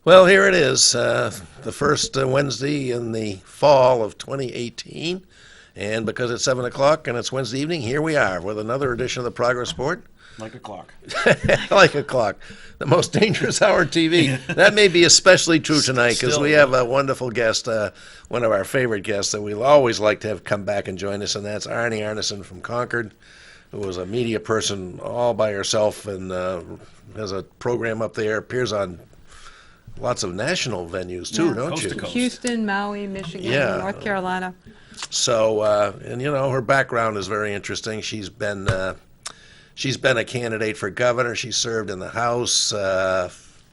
Well, here it is, the first Wednesday in the fall of 2018. And because it's 7 o'clock and it's Wednesday evening, here we are with another edition of the Progress Report. Like a clock. Like a clock. The most dangerous hour on TV. That may be especially true tonight because we have a wonderful guest, one of our favorite guests that we'll always like to have come back and join us, and that's Arnie Arnesen from Concord, who was a media person all by herself and has a program up there, appears on lots of national venues too, Yeah. don't Coast you? to coast. Houston, Maui, Michigan, Yeah. North Carolina. So, and you know, her background is very interesting. She's been a candidate for governor. She served in the House,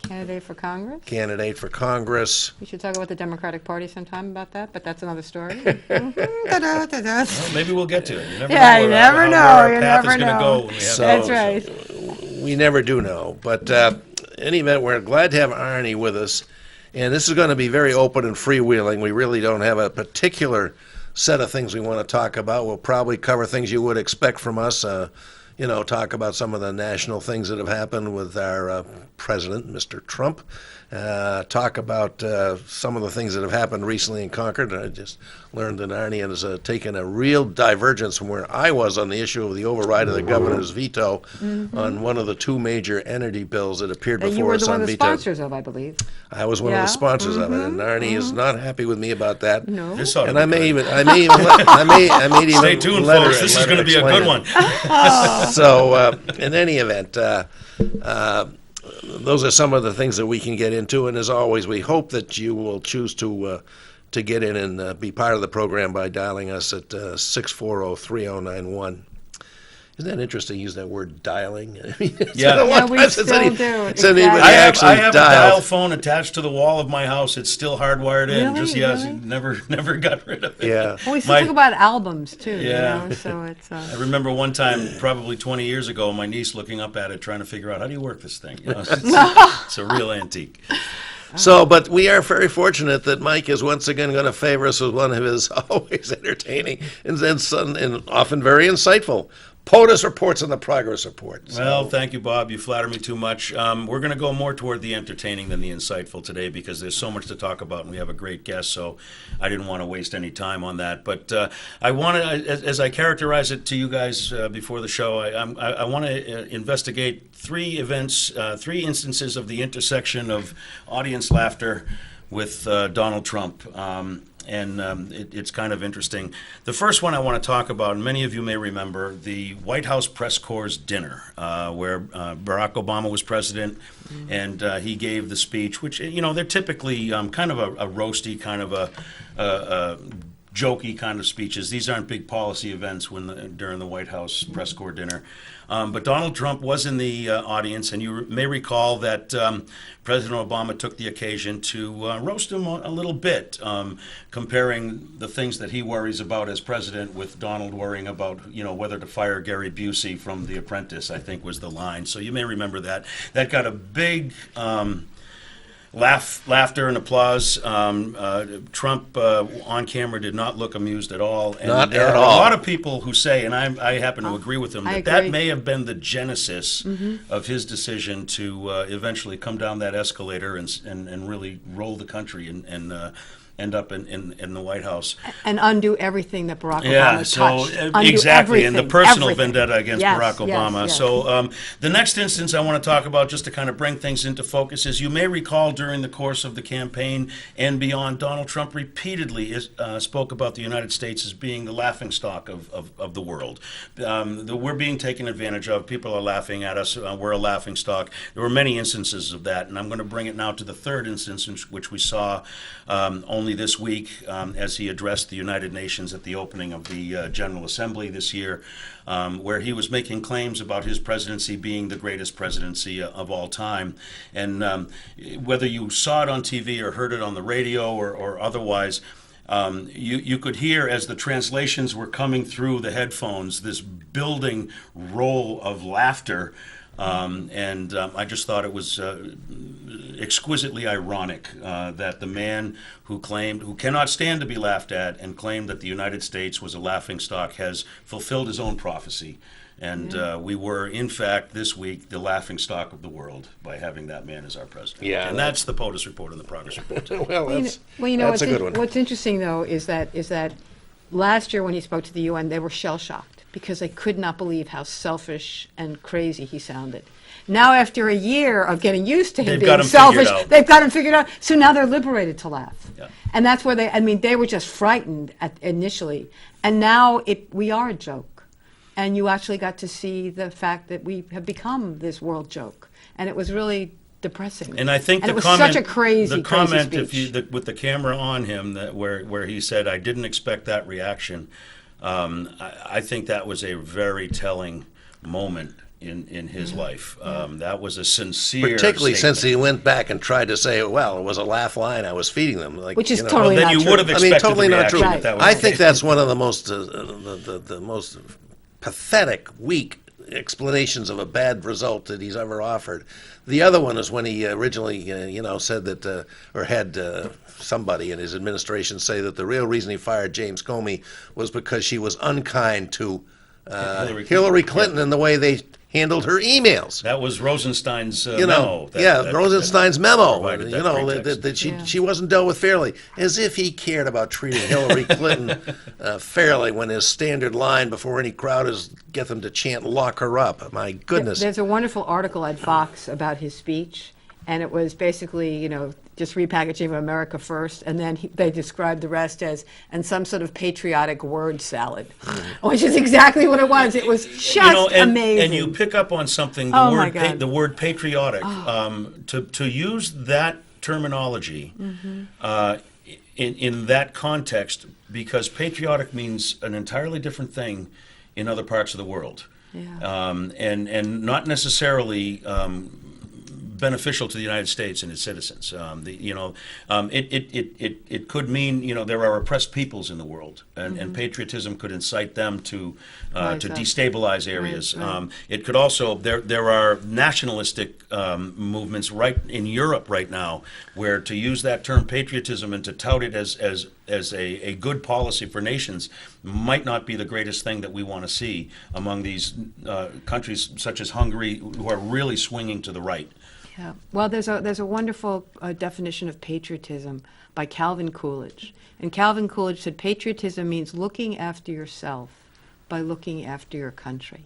Candidate for Congress. candidate for Congress. We should talk about the Democratic Party sometime about that, but that's another story. Da-da-da-da. Well, maybe we'll get to it. You never Yeah, know you where, never how, know, where you our path never is going to know. go when we have So- That's those. right. We never do know. But in any event, we're glad to have Arnie with us. And this is going to be very open and freewheeling. We really don't have a particular set of things we want to talk about. We'll probably cover things you would expect from us. You know, talk about some of the national things that have happened with our president, Mr. Trump. Talk about some of the things that have happened recently in Concord. I just learned that Arnie has taken a real divergence from where I was on the issue of the override of the governor's veto on one of the two major energy bills that appeared And you before were us the one on of the veto. sponsors of, I believe. I was one of Yeah. the sponsors of it, and Arnie is not happy with me about that. No. This ought to And be I may good. even, I may even, let, I may even Stay tuned, let her- folks. This is let her going to be a explain good it. one. So, in any event, those are some of the things that we can get into. And as always, we hope that you will choose to get in and be part of the program by dialing us at 640-3091. Isn't that interesting? Use that word dialing. I mean, it's Yeah. been a long Yeah, we time since still any- do. since anybody Exactly. I actually have a dialed. dial phone attached to the wall of my house. It's still hardwired in. Really? Just yes, Really? never got rid of it. Yeah. Well, we still My- talk about albums, too, Yeah. you know, so it's... I remember one time, probably 20 years ago, my niece looking up at it, trying to figure out how do you work this thing. You know, it's a real antique. So, but we are very fortunate that Mike is once again going to favor us with one of his always entertaining and often very insightful POTUS reports on the Progress Report. So, Well, thank you, Bob. You flatter me too much. We're going to go more toward the entertaining than the insightful today because there's so much to talk about, and we have a great guest, so I didn't want to waste any time on that. But I want to, as I characterize it to you guys before the show, I want to investigate three events, three instances of the intersection of audience laughter with Donald Trump. It's kind of interesting. The first one I want to talk about, and many of you may remember, the White House press corps dinner, where Barack Obama was president, and he gave the speech, which, you know, they're typically kind of a roasty, kind of a jokey kind of speeches. These aren't big policy events during the White House press corps dinner. But Donald Trump was in the audience, and you may recall that President Obama took the occasion to roast him a little bit, comparing the things that he worries about as president with Donald worrying about, you know, whether to fire Gary Busey from The Apprentice, I think was the line. So you may remember that. That got a big laughter and applause. Trump on camera did not look amused at all. And Not there at are all. A lot of people who say, and I happen to agree with them, I that agree. may have been the genesis of his decision to eventually come down that escalator and really roll the country and end up in the White House. And undo everything that Barack Yeah, Obama so touched. Undo exactly, and the everything, personal everything. vendetta against Yes, Barack yes, Obama. yes. So the next instance I want to talk about, just to kind of bring things into focus, is you may recall during the course of the campaign and beyond, Donald Trump repeatedly spoke about the United States as being the laughingstock of the world. We're being taken advantage of. People are laughing at us. We're a laughingstock. There were many instances of that, and I'm going to bring it now to the third instance, which we saw only this week. As he addressed the United Nations at the opening of the General Assembly this year, where he was making claims about his presidency being the greatest presidency of all time. And whether you saw it on TV or heard it on the radio or otherwise, you could hear as the translations were coming through the headphones this building roll of laughter. I just thought it was exquisitely ironic that the man who cannot stand to be laughed at and claimed that the United States was a laughingstock has fulfilled his own prophecy And we were, in fact, this week, the laughingstock of the world by having that man as our president. Yeah, and that's the POTUS report and the progress report. Well, What's a good one. What's interesting though is that last year when he spoke to the UN, they were shell shocked because they could not believe how selfish and crazy he sounded. Now, after a year of getting used to him They've got being him selfish, figured out. they've got him figured out. So now they're liberated to laugh. Yeah. And that's where they were just frightened initially. And now we are a joke. And you actually got to see the fact that we have become this world joke. And it was really depressing. And I think and the it was comment, such a crazy, the comment, crazy speech. with the camera on him, where he said, "I didn't expect that reaction," I think that was a very telling moment in his life. That was a sincere, Particularly statement. since he went back and tried to say, well, it was a laugh line, I was feeding them. Like, Which is you know, totally Well, then not you true. would have I expected mean, totally the not reaction true. if that was I the think case. that's one of the most pathetic, weak explanations of a bad result that he's ever offered. The other one is when he originally, said that, or had somebody in his administration say that the real reason he fired James Comey was because she was unkind to Hillary Clinton in the way they handled her emails. That was Rosenstein's memo. Rosenstein's memo. provided You that know pretext. that she wasn't dealt with fairly, as if he cared about treating Hillary Clinton fairly. When his standard line before any crowd is get them to chant "lock her up." My goodness. There's a wonderful article at Fox about his speech, and it was basically, just repackaging of America first, and then they described the rest as and some sort of patriotic word salad, which is exactly what it was. It was just amazing. And you pick up on something. Oh, my God. The word patriotic. To use that terminology in that context, because patriotic means an entirely different thing in other parts of the world, and not necessarily beneficial to the United States and its citizens. It could mean there are oppressed peoples in the world, and patriotism could incite them to destabilize areas. Right. It could also there are nationalistic movements right in Europe right now where to use that term patriotism and to tout it as a good policy for nations might not be the greatest thing that we want to see among these countries such as Hungary, who are really swinging to the right. Yeah. Well, there's a wonderful definition of patriotism by Calvin Coolidge. And Calvin Coolidge said patriotism means looking after yourself by looking after your country.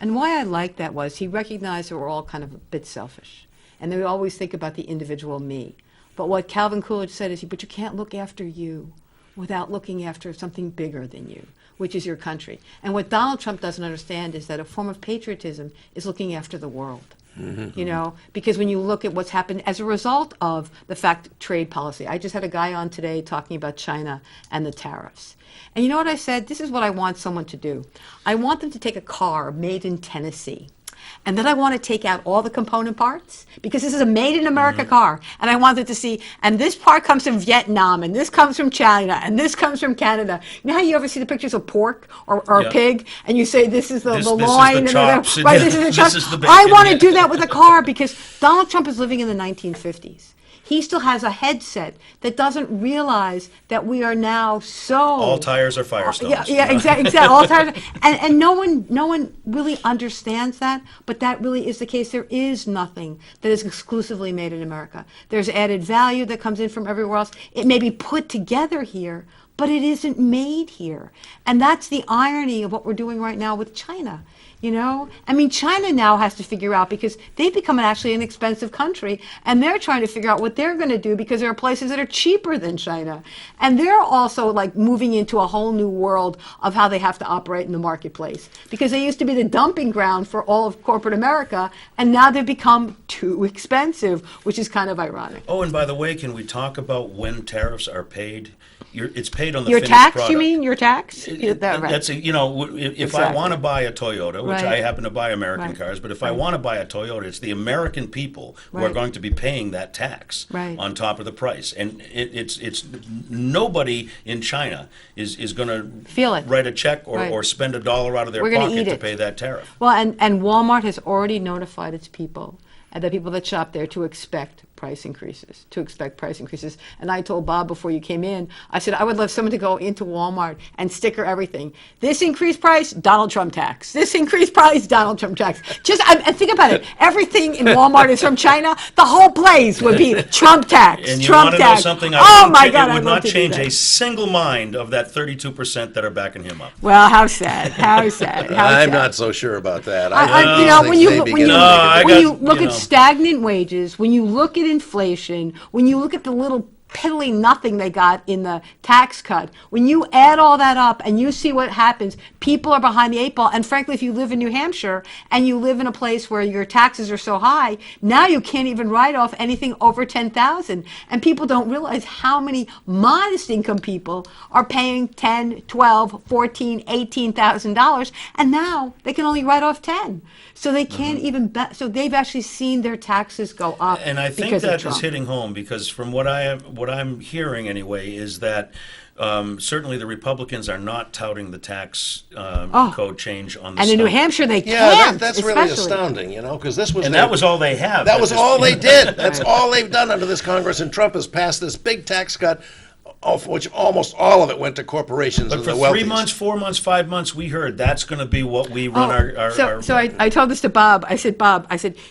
And why I like that was he recognized that we're all kind of a bit selfish. And they always think about the individual me. But what Calvin Coolidge said is, but you can't look after you without looking after something bigger than you, which is your country. And what Donald Trump doesn't understand is that a form of patriotism is looking after the world. Because when you look at what's happened as a result of the fact trade policy, I just had a guy on today talking about China and the tariffs. And you know what I said? This is what I want someone to do. I want them to take a car made in Tennessee. And then I want to take out all the component parts, because this is a made-in-America car. And I wanted to see, and this part comes from Vietnam, and this comes from China, and this comes from Canada. You know how you ever see the pictures of pork or a pig, and you say, this is the loin, this is the chops, and right, this is the chops. this is the I bacon, want to yeah. do that with a car, because Donald Trump is living in the 1950s. He still has a headset that doesn't realize that we are now so... All tires are Firestones. Exactly. All tires, and no one really understands that, but that really is the case. There is nothing that is exclusively made in America. There's added value that comes in from everywhere else. It may be put together here, but it isn't made here. And that's the irony of what we're doing right now with China. China now has to figure out, because they've become actually an expensive country, and they're trying to figure out what they're going to do, because there are places that are cheaper than China. And they're also like moving into a whole new world of how they have to operate in the marketplace, because they used to be the dumping ground for all of corporate America, and now they've become too expensive, which is kind of ironic. Oh, and by the way, can we talk about when tariffs are paid? It's paid on the Your finished tax, product. you mean? Your tax? That's if I want to buy a Toyota, which I happen to buy American cars, but if I want to buy a Toyota, it's the American people who are going to be paying that tax on top of the price, and it's nobody in China is going to feel it, write a check or spend $1 out of their pocket to pay that tariff. Well, and Walmart has already notified its people, and the people that shop there, to expect price increases, And I told Bob before you came in, I said, I would love someone to go into Walmart and sticker everything. This increased price, Donald Trump tax. This increased price, Donald Trump tax. And think about it. Everything in Walmart is from China. The whole place would be Trump tax, And you Trump want to know tax. something? Oh my God, It I'd would love not to do change that. a single mind of that 32% that are backing him up. Well, how sad, how sad, how I'm sad. not so sure about that. You know, when you maybe when you, get I when got- you look you at know. stagnant wages, when you look at inflation, when you look at the little piddly nothing they got in the tax cut, when you add all that up and you see what happens, people are behind the eight ball. And frankly, if you live in New Hampshire and you live in a place where your taxes are so high, now you can't even write off anything over 10,000. And people don't realize how many modest income people are paying 10, 12, 14, $18,000, and now they can only write off 10. So they can't even so they've actually seen their taxes go up. And I think because of that Trump. is hitting home because from what I'm hearing anyway is that certainly the Republicans are not touting the tax code change on the And in New stump. Hampshire, they Yeah, can't. that's really especially. astounding, because this was And their- that was all they have. that at was this all they point. did. That's all they've done under this Congress, and Trump has passed this big tax cut, of which almost all of it went to corporations But and for the 3 wealthiest. months, 4 months, 5 months, we heard that's going to be what we run our So I told this to Bob. I said, Bob,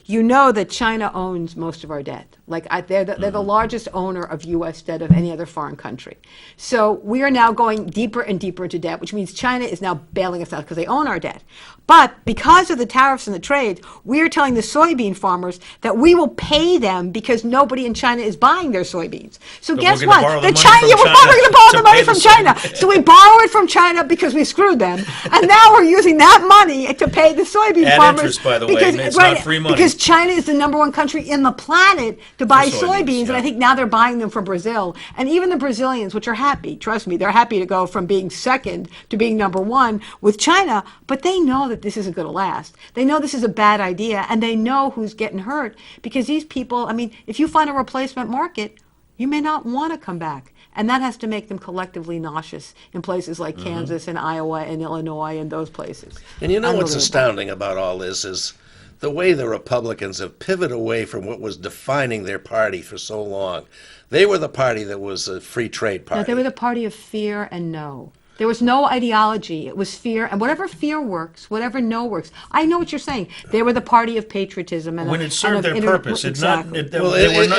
you know that China owns most of our debt. They're the largest owner of U.S. debt of any other foreign country. So we are now going deeper and deeper into debt, which means China is now bailing us out because they own our debt. But because of the tariffs and the trade, we are telling the soybean farmers that we will pay them because nobody in China is buying their soybeans. So But guess we're gonna what? borrow the money China, from we're China going to borrow to the money pay the from China. soybeans. So we borrow it from China because we screwed them, and now we're using that money to pay the soybean At farmers. interest, by the way, and it's not free money. Because China is the number one country in the planet to buy For soybeans, and yeah. I think now they're buying them from Brazil. And even the Brazilians, which are happy, trust me, they're happy to go from being second to being number one with China, but they know that this isn't going to last. They know this is a bad idea, and they know who's getting hurt because these people, if you find a replacement market, you may not want to come back. And that has to make them collectively nauseous in places like Kansas and Iowa and Illinois and those places. And you know what's Unbelievable. astounding about all this is the way the Republicans have pivoted away from what was defining their party for so long. They were the party that was a free trade No, party. they were the party of fear and no. There was no ideology. It was fear, and whatever fear works, whatever no works. I know what you're saying. They were the party of patriotism, and When it served their purpose, exactly. Well,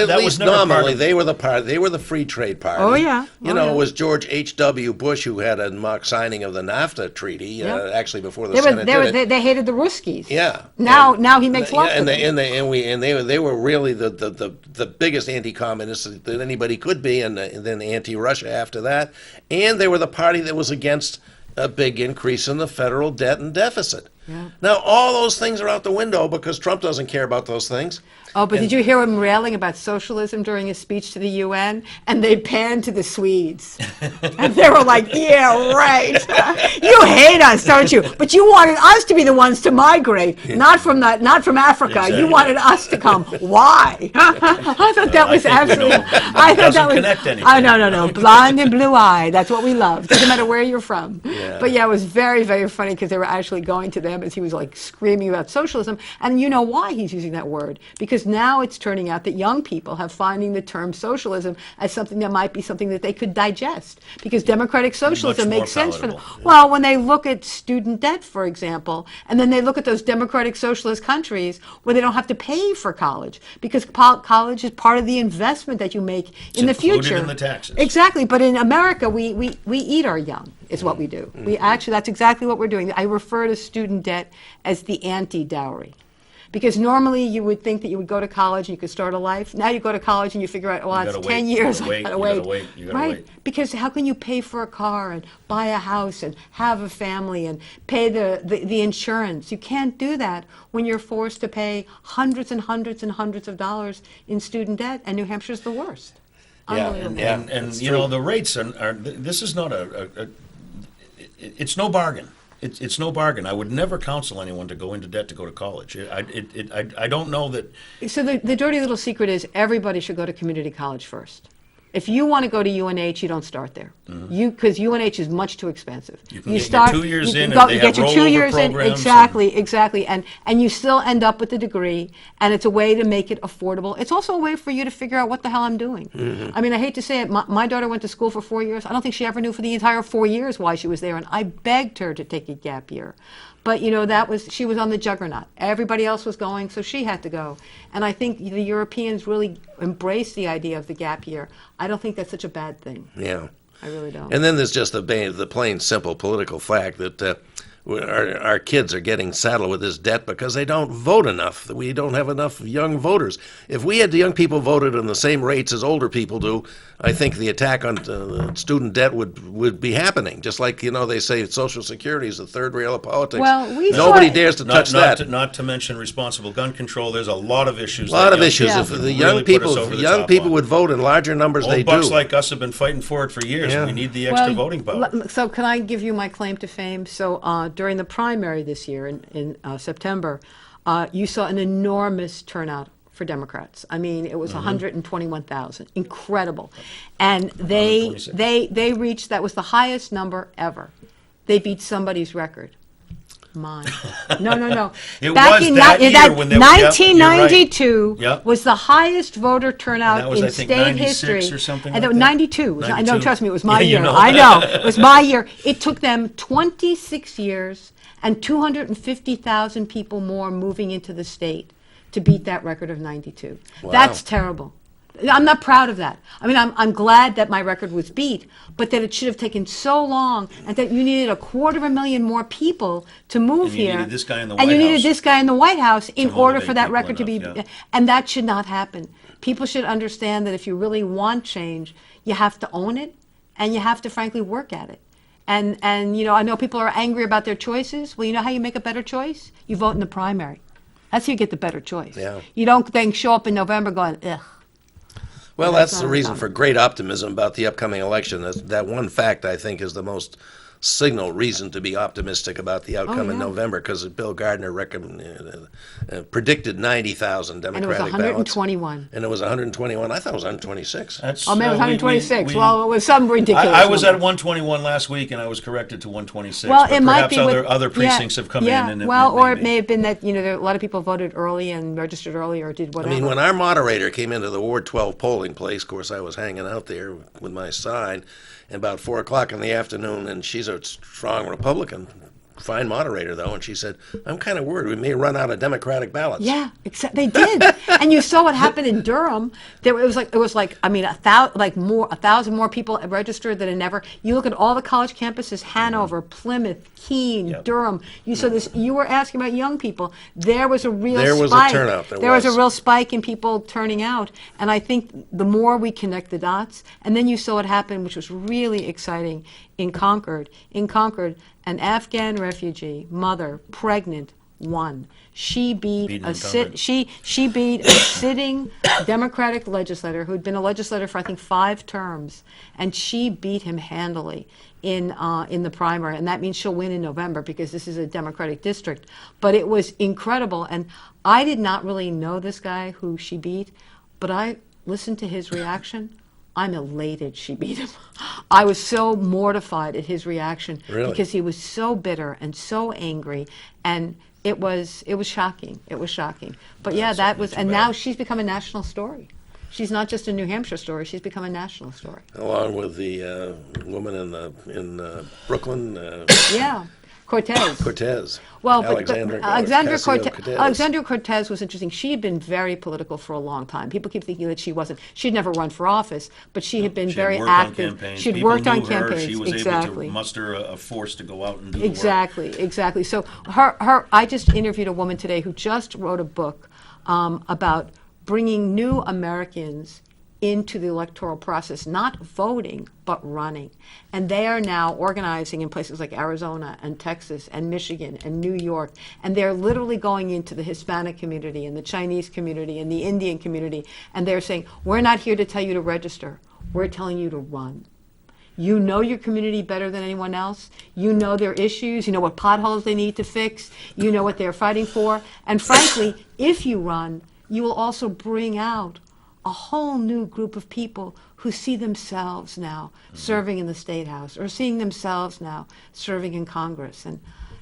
that was never part nominally, of they were the party. They were the free trade party. Oh, yeah. You Oh, know, yeah. it was George H.W. Bush who had a mock signing of the NAFTA treaty. Yep. Actually, before the They Senate did it. they hated the Ruskies. Yeah. Now he makes love and with they, them. and they were really the biggest anti-communists that anybody could be, and then anti-Russia after that. And they were the party that was against a big increase in the federal debt and deficit. Yeah. Now all those things are out the window because Trump doesn't care about those things. Oh, but did you hear him railing about socialism during his speech to the UN? And they panned to the Swedes. And they were like, yeah, right. You hate us, don't you? But you wanted us to be the ones to migrate, not from Africa. Exactly. You wanted us to come. Why? I thought that was I think we absolutely. know. I thought Doesn't that was. connect anything. No. Blonde and blue eye. That's what we love. Doesn't matter where you're from. Yeah. But yeah, it was very, very funny because they were actually going to them as he was like screaming about socialism. And you know why he's using that word? Because now it's turning out that young people have finding the term socialism as something that might be something that they could digest. Because democratic socialism more makes sense for them. palatable. Well, when they look at student debt, for example, and then they look at those democratic socialist countries where they don't have to pay for college because college is part of the investment that you make in the included future. in the taxes. Exactly. But in America, we eat our young, is what we do. We actually, that's exactly what we're doing. I refer to student debt as the anti-dowry. Because normally you would think that you would go to college and you could start a life. Now you go to college and you figure out, well, You it's gotta 10 wait, years. you I gotta gotta wait, wait. you gotta Right? wait. Because how can you pay for a car and buy a house and have a family and pay the insurance? You can't do that when you're forced to pay hundreds and hundreds and hundreds of dollars in student debt, and New Hampshire's the worst. Yeah, Unbelievable. And you know the rates are this is not it's no bargain. It's no bargain. I would never counsel anyone to go into debt to go to college. I don't know that. So the dirty little secret is everybody should go to community college first. If you want to go to UNH, you don't start there. Because UNH is much too expensive. You can get your 2 years in, and they have get your 2 years in. programs Exactly. And you still end up with the degree, and it's a way to make it affordable. It's also a way for you to figure out what the hell I'm doing. I mean, I hate to say it, my daughter went to school for 4 years. I don't think she ever knew for the entire 4 years why she was there, and I begged her to take a gap year. But, you know, she was on the juggernaut. Everybody else was going, so she had to go. And I think the Europeans really embraced the idea of the gap year. I don't think that's such a bad thing. Yeah. I really don't. And then there's just the plain, simple political fact that our kids are getting saddled with this debt because they don't vote enough. We don't have enough young voters. If we had the young people voted in the same rates as older people do, I think the attack on student debt would be happening. Just like, you know, they say Social Security is the third rail of politics. Well, nobody dares to touch that. Not to mention responsible gun control. There's a lot of issues. A lot of issues. Yeah. If the young people would vote in larger numbers, Old they bucks do. like us have been fighting for it for years. Yeah. We need the extra voting power. So can I give you my claim to fame? So during the primary this year in September, you saw an enormous turnout for Democrats. I mean, it was 121,000. Incredible. And they reached, that was the highest number ever. They beat somebody's record. Mine. No. It was that year when they were- yep, 1992 you're right. Yep. was the highest voter And turnout that was, in I think, state 96 history. or something And like that was that? 92. I know, 92. trust me, it was my Yeah, you year. know. I know. It was my year. It took them 26 years and 250,000 people more moving into the state to beat that record of 92. Wow. That's terrible. I'm not proud of that. I mean, I'm glad that my record was beat, but that it should have taken so long, and that you needed 250,000 more people to move And you here. needed this guy in the and you White needed House this guy in the White House in order for motivate that people record to be. enough, yeah. And that should not happen. People should understand that if you really want change, you have to own it, and you have to, frankly, work at it. And you know, I know people are angry about their choices. Well, you know how you make a better choice? You vote in the primary. That's how you get the better choice. Yeah. You don't then show up in November going, ugh. Well, That's that's not the reason uncommon. for great optimism about the upcoming election. That one fact, I think, is the most signal reason to be optimistic about the outcome in yeah. November, because Bill Gardner predicted 90,000 And it was Democratic ballots. 121. And it was 121. I thought it was 126. That's, Oh, man, it was we- 126. we- Well, it was some ridiculous I was at number. 121 last week, and I was corrected to 126. Well, but it might perhaps be with, other precincts have come yeah, in. And well, or it may may have been that, you know, a lot of people voted early and registered early or did I whatever. mean, when our moderator came into the Ward 12 polling place, of course, I was hanging out there with my sign, and about 4 o'clock in the afternoon, and she's a strong Republican, fine moderator, though, and she said, I'm kind of worried we may run out of Democratic ballots. Yeah, except they did, and you saw what happened in Durham. It was like I mean 1,000 more people registered than ever. You look at all the college campuses: Hanover, Plymouth, Keene, Yep. Durham. You saw this. You were asking about young people. There was a real There was a spike. turnout, There there was a was. real spike in people turning out, and I think the more we connect the dots, and then you saw what happened, which was really exciting in Concord. In Concord, an Afghan refugee mother, pregnant, won. She beat Beaten a in Concord. she beat a sitting Democratic legislator who'd been a legislator for I think 5 terms, and she beat him handily in the primary, and that means she'll win in November because this is a Democratic district. But it was incredible, and I did not really know this guy who she beat, but I listened to his reaction. I'm elated she beat him. I was so mortified at his reaction Really? because he was so bitter and so angry, and it was shocking. It was shocking. But yeah, that was, and now she's become a national story. She's not just a New Hampshire story. She's become a national story. Along with the woman in Brooklyn, Yeah, Cortez. Cortez. Well, but Alexandra Alexandra Cortez was interesting. She had been very political for a long time. People keep thinking that she wasn't. She'd never run for office, but she had been She very had worked on active. campaigns. She'd People worked on knew her. campaigns. She was Exactly. able to muster a force to go out and do the work. Exactly. So I just interviewed a woman today who just wrote a book about bringing new Americans into the electoral process, not voting, but running. And they are now organizing in places like Arizona and Texas and Michigan and New York. And they're literally going into the Hispanic community and the Chinese community and the Indian community. And they're saying, we're not here to tell you to register. We're telling you to run. You know your community better than anyone else. You know their issues. You know what potholes they need to fix. You know what they're fighting for. And frankly, if you run, you will also bring out a whole new group of people who see themselves now serving in the State House or seeing themselves now serving in Congress. And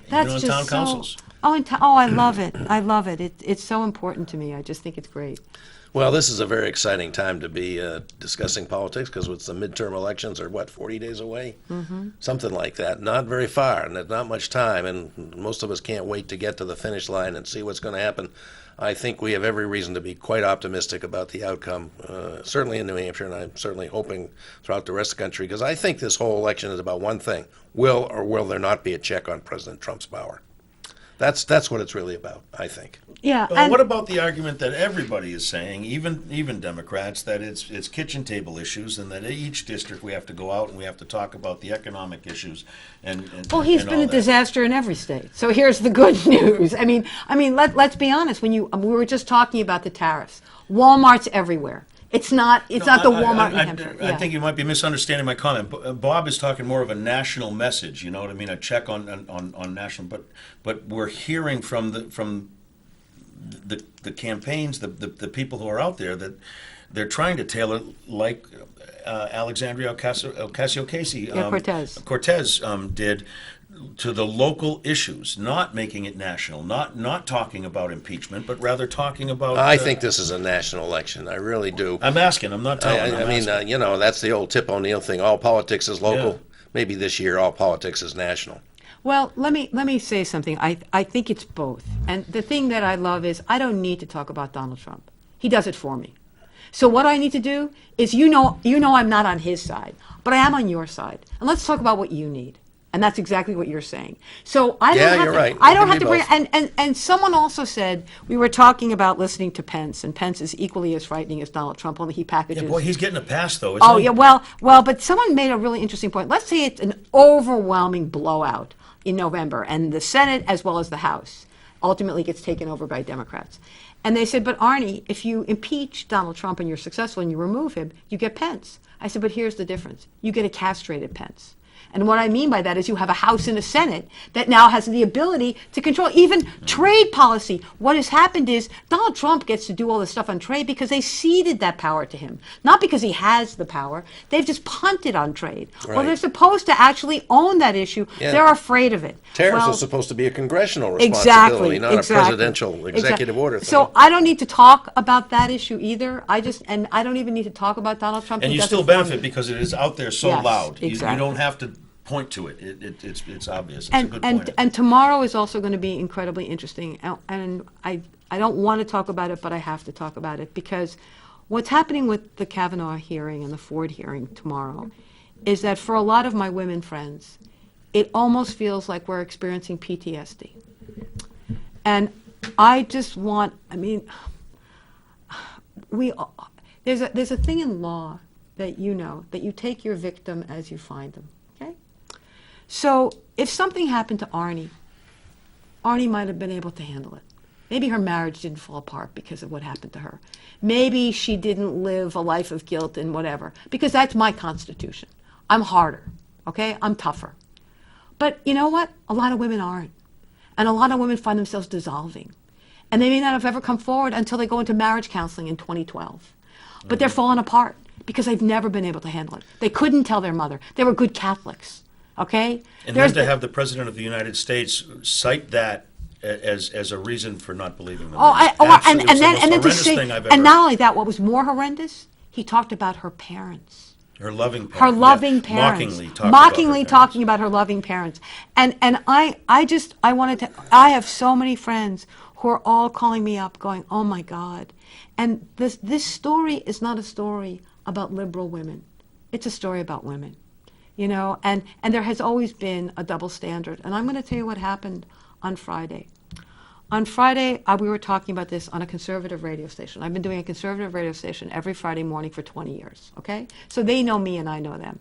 that's Even on just town so... councils. I love it. I love it. It's so important to me. I just think it's great. Well, this is a very exciting time to be discussing politics because it's the midterm elections are, 40 days away? Mm-hmm. Something like that. Not very far, and there's not much time, and most of us can't wait to get to the finish line and see what's going to happen. I think we have every reason to be quite optimistic about the outcome, certainly in New Hampshire, and I'm certainly hoping throughout the rest of the country, because I think this whole election is about one thing. Will or will there not be a check on President Trump's power? That's what it's really about, I think. Yeah. Well, what about the argument that everybody is saying, even Democrats, that it's kitchen table issues, and that each district we have to go out and we have to talk about the economic issues and Well, he's and been all a that. disaster in every state. So here's the good news. I mean, let's be honest. When we were just talking about the tariffs, Walmart's everywhere. It's not the Walmart in New Hampshire. I think you might be misunderstanding my comment. Bob is talking more of a national message. You know what I mean? A check on national. But we're hearing from the campaigns, the people who are out there, that they're trying to tailor, like Alexandria Ocasio-Cortez Cortez did, to the local issues, not making it national, not talking about impeachment, but rather talking about. I think this is a national election. I really do. I'm asking. I'm not telling. I mean, that's the old Tip O'Neill thing. All politics is local. Yeah. Maybe this year, all politics is national. Well, let me say something. I think it's both. And the thing that I love is I don't need to talk about Donald Trump. He does it for me. So what I need to do is, you know I'm not on his side, but I am on your side. And let's talk about what you need. And that's exactly what you're saying. So I don't have you're to, right. I don't We have can to be bring, both. and someone also said, we were talking about listening to Pence, and Pence is equally as frightening as Donald Trump, only he packages. Yeah, boy, he's getting a pass though, isn't Oh, he? yeah, well, but someone made a really interesting point. Let's say it's an overwhelming blowout in November, and the Senate as well as the House ultimately gets taken over by Democrats. And they said, but Arnie, if you impeach Donald Trump and you're successful and you remove him, you get Pence. I said, but here's the difference. You get a castrated Pence. And what I mean by that is you have a House and a Senate that now has the ability to control even trade policy. What has happened is Donald Trump gets to do all this stuff on trade because they ceded that power to him. Not because he has the power. They've just punted on trade. Well, Right. they're supposed to actually own that issue. Yeah. They're afraid of it. Tariffs Well, are supposed to be a congressional responsibility, not a presidential executive order thing. So I don't need to talk about that issue either. I don't even need to talk about Donald Trump. And He you does still it for me. benefit because it is out there so Yes, loud. exactly. You don't have to point to it. It's obvious. It's a good point. And tomorrow is also going to be incredibly interesting. And I don't want to talk about it, but I have to talk about it because what's happening with the Kavanaugh hearing and the Ford hearing tomorrow is that for a lot of my women friends, it almost feels like we're experiencing PTSD. And I just want, there's a thing in law that that you take your victim as you find them, okay? So if something happened to Arnie might have been able to handle it. Maybe her marriage didn't fall apart because of what happened to her. Maybe she didn't live a life of guilt and whatever, because that's my constitution. I'm harder, okay? I'm tougher. But you know what? A lot of women aren't. And a lot of women find themselves dissolving. And they may not have ever come forward until they go into marriage counseling in 2012. But they're falling apart because they've never been able to handle it. They couldn't tell their mother. They were good Catholics, okay? And then to have the President of the United States cite that as a reason for not believing them. And then to horrendous say, thing I've and ever not only that, what was more horrendous, he talked about her parents. Her loving parents. Her loving yeah. parents. Mockingly talking about her loving parents. And I have so many friends who are all calling me up going, oh my God. And this story is not a story about liberal women. It's a story about women. And there has always been a double standard. And I'm going to tell you what happened on Friday. On Friday, we were talking about this on a conservative radio station. I've been doing a conservative radio station every Friday morning for 20 years, okay? So they know me and I know them.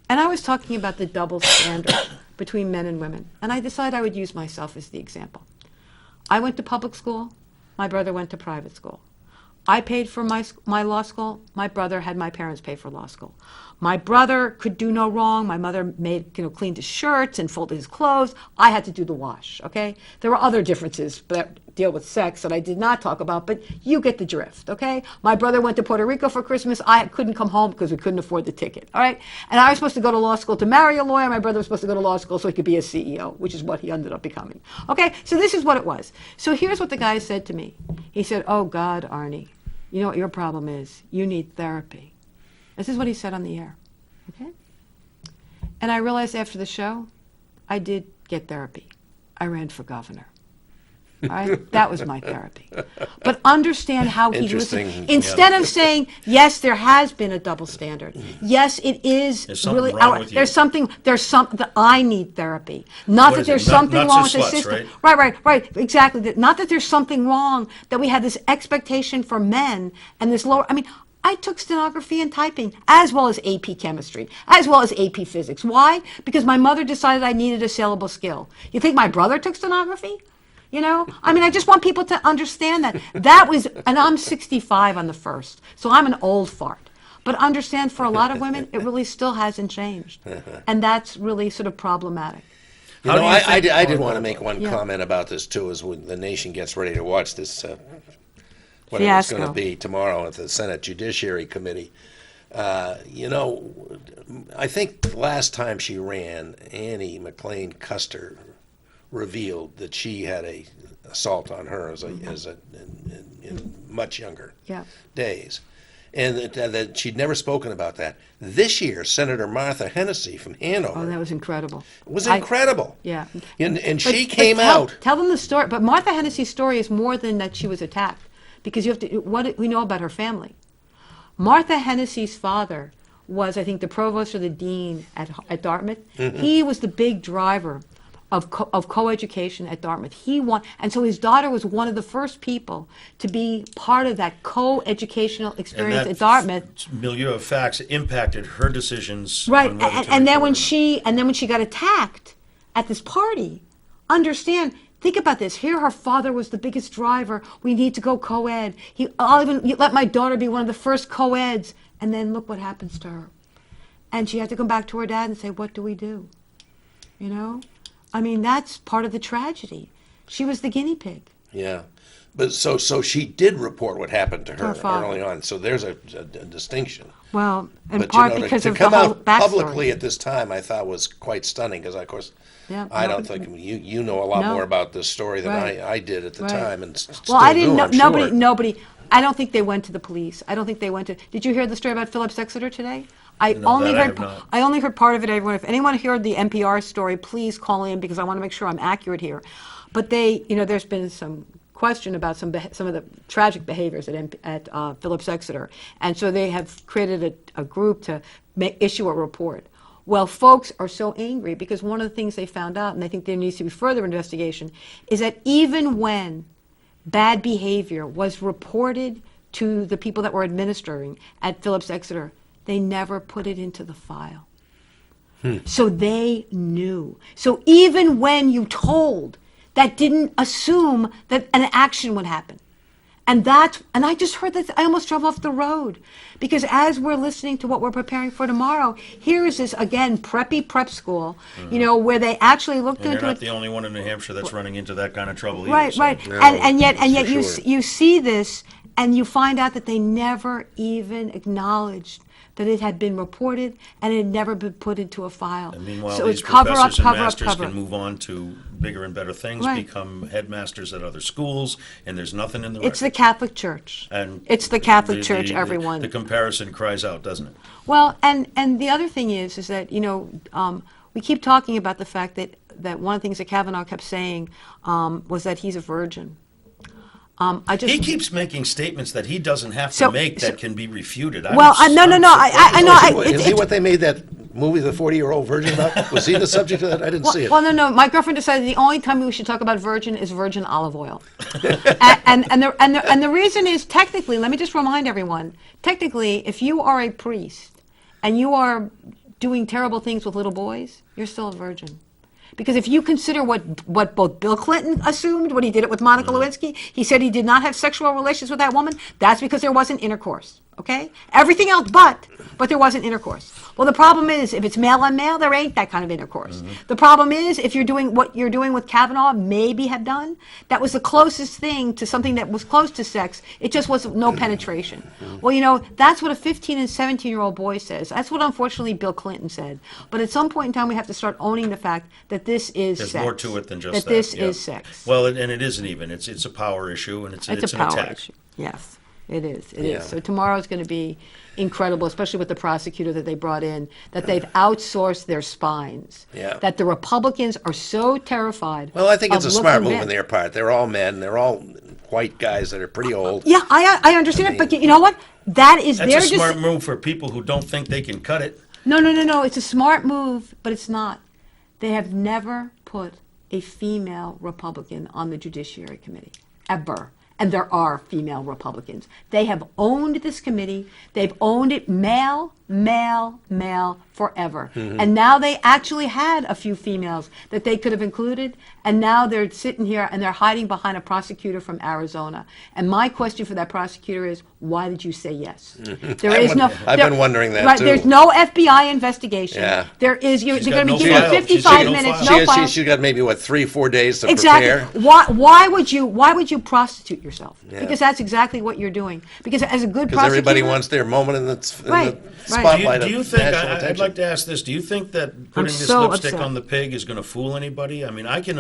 And I was talking about the double standard between men and women. And I decided I would use myself as the example. I went to public school. My brother went to private school. I paid for my law school. My brother had my parents pay for law school. My brother could do no wrong. My mother cleaned his shirts and folded his clothes. I had to do the wash, okay? There were other differences, but deal with sex that I did not talk about, but you get the drift, okay? My brother went to Puerto Rico for Christmas. I couldn't come home because we couldn't afford the ticket, all right? And I was supposed to go to law school to marry a lawyer. My brother was supposed to go to law school so he could be a CEO, which is what he ended up becoming. Okay, so this is what it was. So here's what the guy said to me. He said, oh, God, Arnie, you know what your problem is? You need therapy. This is what he said on the air, okay? And I realized after the show, I did get therapy. I ran for governor. All right? That was my therapy. But understand how he listened. Instead of saying, yes, there has been a double standard. Yes, it is really. There's something that I need therapy. Not that there's something wrong with the system. Right. Exactly. Not that there's something wrong, that we have this expectation for men and this lower. I mean, I took stenography and typing, as well as AP chemistry, as well as AP physics. Why? Because my mother decided I needed a saleable skill. You think my brother took stenography? You know, I mean, I just want people to understand that. That was, and I'm 65 on the 1st, so I'm an old fart. But understand, for a lot of women, it really still hasn't changed. And that's really sort of problematic. You know, I did want to make one comment about this, too, as when the nation gets ready to watch this, whatever it's going to be tomorrow at the Senate Judiciary Committee. You know, I think the last time she ran, Annie McLean Custer revealed that she had a assault on her in much younger days, and that she'd never spoken about that. This year, Senator Martha Hennessy from Hanover. Oh, that was incredible. It was incredible. Yeah. And she came out. Tell them the story. But Martha Hennessy's story is more than that she was attacked, because you have to. What we know about her family. Martha Hennessy's father was, I think, the provost or the dean at Dartmouth. Mm-hmm. He was the big driver of coeducation at Dartmouth. And so his daughter was one of the first people to be part of that coeducational experience at Dartmouth. Milieu of facts impacted her decisions. Right, and then when she got attacked at this party, think about this. Here, her father was the biggest driver. We need to go co-ed. I'll even let my daughter be one of the first co-eds. And then look what happens to her. And she had to come back to her dad and say, what do we do? You know? I mean, that's part of the tragedy. She was the guinea pig. Yeah. But so she did report what happened to her early on. So there's a distinction. Well, in part because of the whole backstory. To come out publicly at this time, I thought was quite stunning, because, of course, I don't think you know a lot more about this story than I did at the time, and still I didn't know. Sure. Nobody. I don't think they went to the police. I don't think they went to. Did you hear the story about Phillips Exeter today? I only heard part of it. Everyone, if anyone heard the NPR story, please call in, because I want to make sure I'm accurate here. But there's been some question about some of the tragic behaviors at Phillips Exeter, and so they have created a group to issue a report. Well, folks are so angry because one of the things they found out, and I think there needs to be further investigation, is that even when bad behavior was reported to the people that were administering at Phillips Exeter, they never put it into the file. So they knew. So even when you told, that didn't assume that an action would happen. And I just heard that. I almost drove off the road, because as we're listening to what we're preparing for tomorrow, here is this, again, preppy prep school, where they actually looked into it. You're not the only one in New Hampshire that's running into that kind of trouble either. Right, right. No, and yet you see this, and you find out that they never even acknowledged that it had been reported and it had never been put into a file. And meanwhile, so these it's cover up, professors and cover up, masters cover can up. move on to bigger and better things, Right. become headmasters at other schools, and there's nothing in the It's the record. Catholic Church. And It's the Catholic Church, everyone. The comparison cries out, doesn't it? Well, and the other thing is that, we keep talking about the fact that one of the things that Kavanaugh kept saying was that he's a virgin. He keeps making statements that he doesn't have to make that can be refuted. No. I know. Is he what they made that movie, The 40-Year-Old Virgin, about? Was he the subject of that? I didn't see it. Well, no. My girlfriend decided the only time we should talk about virgin is virgin olive oil. and the reason is, technically, let me just remind everyone, technically, if you are a priest and you are doing terrible things with little boys, you're still a virgin. Because if you consider what both Bill Clinton assumed when he did it with Monica Lewinsky, he said he did not have sexual relations with that woman. That's because there wasn't intercourse. okay? Everything else but there wasn't intercourse. Well, the problem is, if it's male on male, there ain't that kind of intercourse. The problem is, if you're doing what you're doing with Kavanaugh, maybe have done, that was the closest thing to something that was close to sex. It just was no penetration. Well, that's what a 15 and 17-year-old boy says. That's what, unfortunately, Bill Clinton said. But at some point in time, we have to start owning the fact that this is There's sex. more to it than just that. That this yeah. is sex. Well, and it isn't even. It's a power issue, and it's It's a an power attack. issue. Yes, it is. It Yeah. is. So tomorrow's going to be incredible, especially with the prosecutor that they brought in, that they've outsourced their spines. Yeah. That the Republicans are so terrified. Well, I think it's of a smart looking move on men. their part. They're all men. They're all white guys that are pretty old. Yeah, I understand it, but you know what? That is That's their a smart move for people who don't think they can cut it. No. It's a smart move, but it's not. They have never put a female Republican on the Judiciary Committee, ever. And there are female Republicans. They have owned this committee. They've owned it male forever. And now they actually had a few females that they could have included, and now they're sitting here and they're hiding behind a prosecutor from Arizona. And my question for that prosecutor is, why did you say yes? There is no. I've been wondering that, right, too. There's no FBI investigation. Yeah. There is. They're got going to no be given file. 55 She's got no minutes. file. No file. She got maybe, 3-4 days to Exactly. prepare. Why would you prostitute yourself? Because that's exactly what you're doing. Because as a good Because prosecutor, everybody wants their moment in the Right. spotlight Do you of think, national I'd attention. like to ask this, do you think that putting this so lipstick upset. on the pig is going to fool anybody? I mean, I can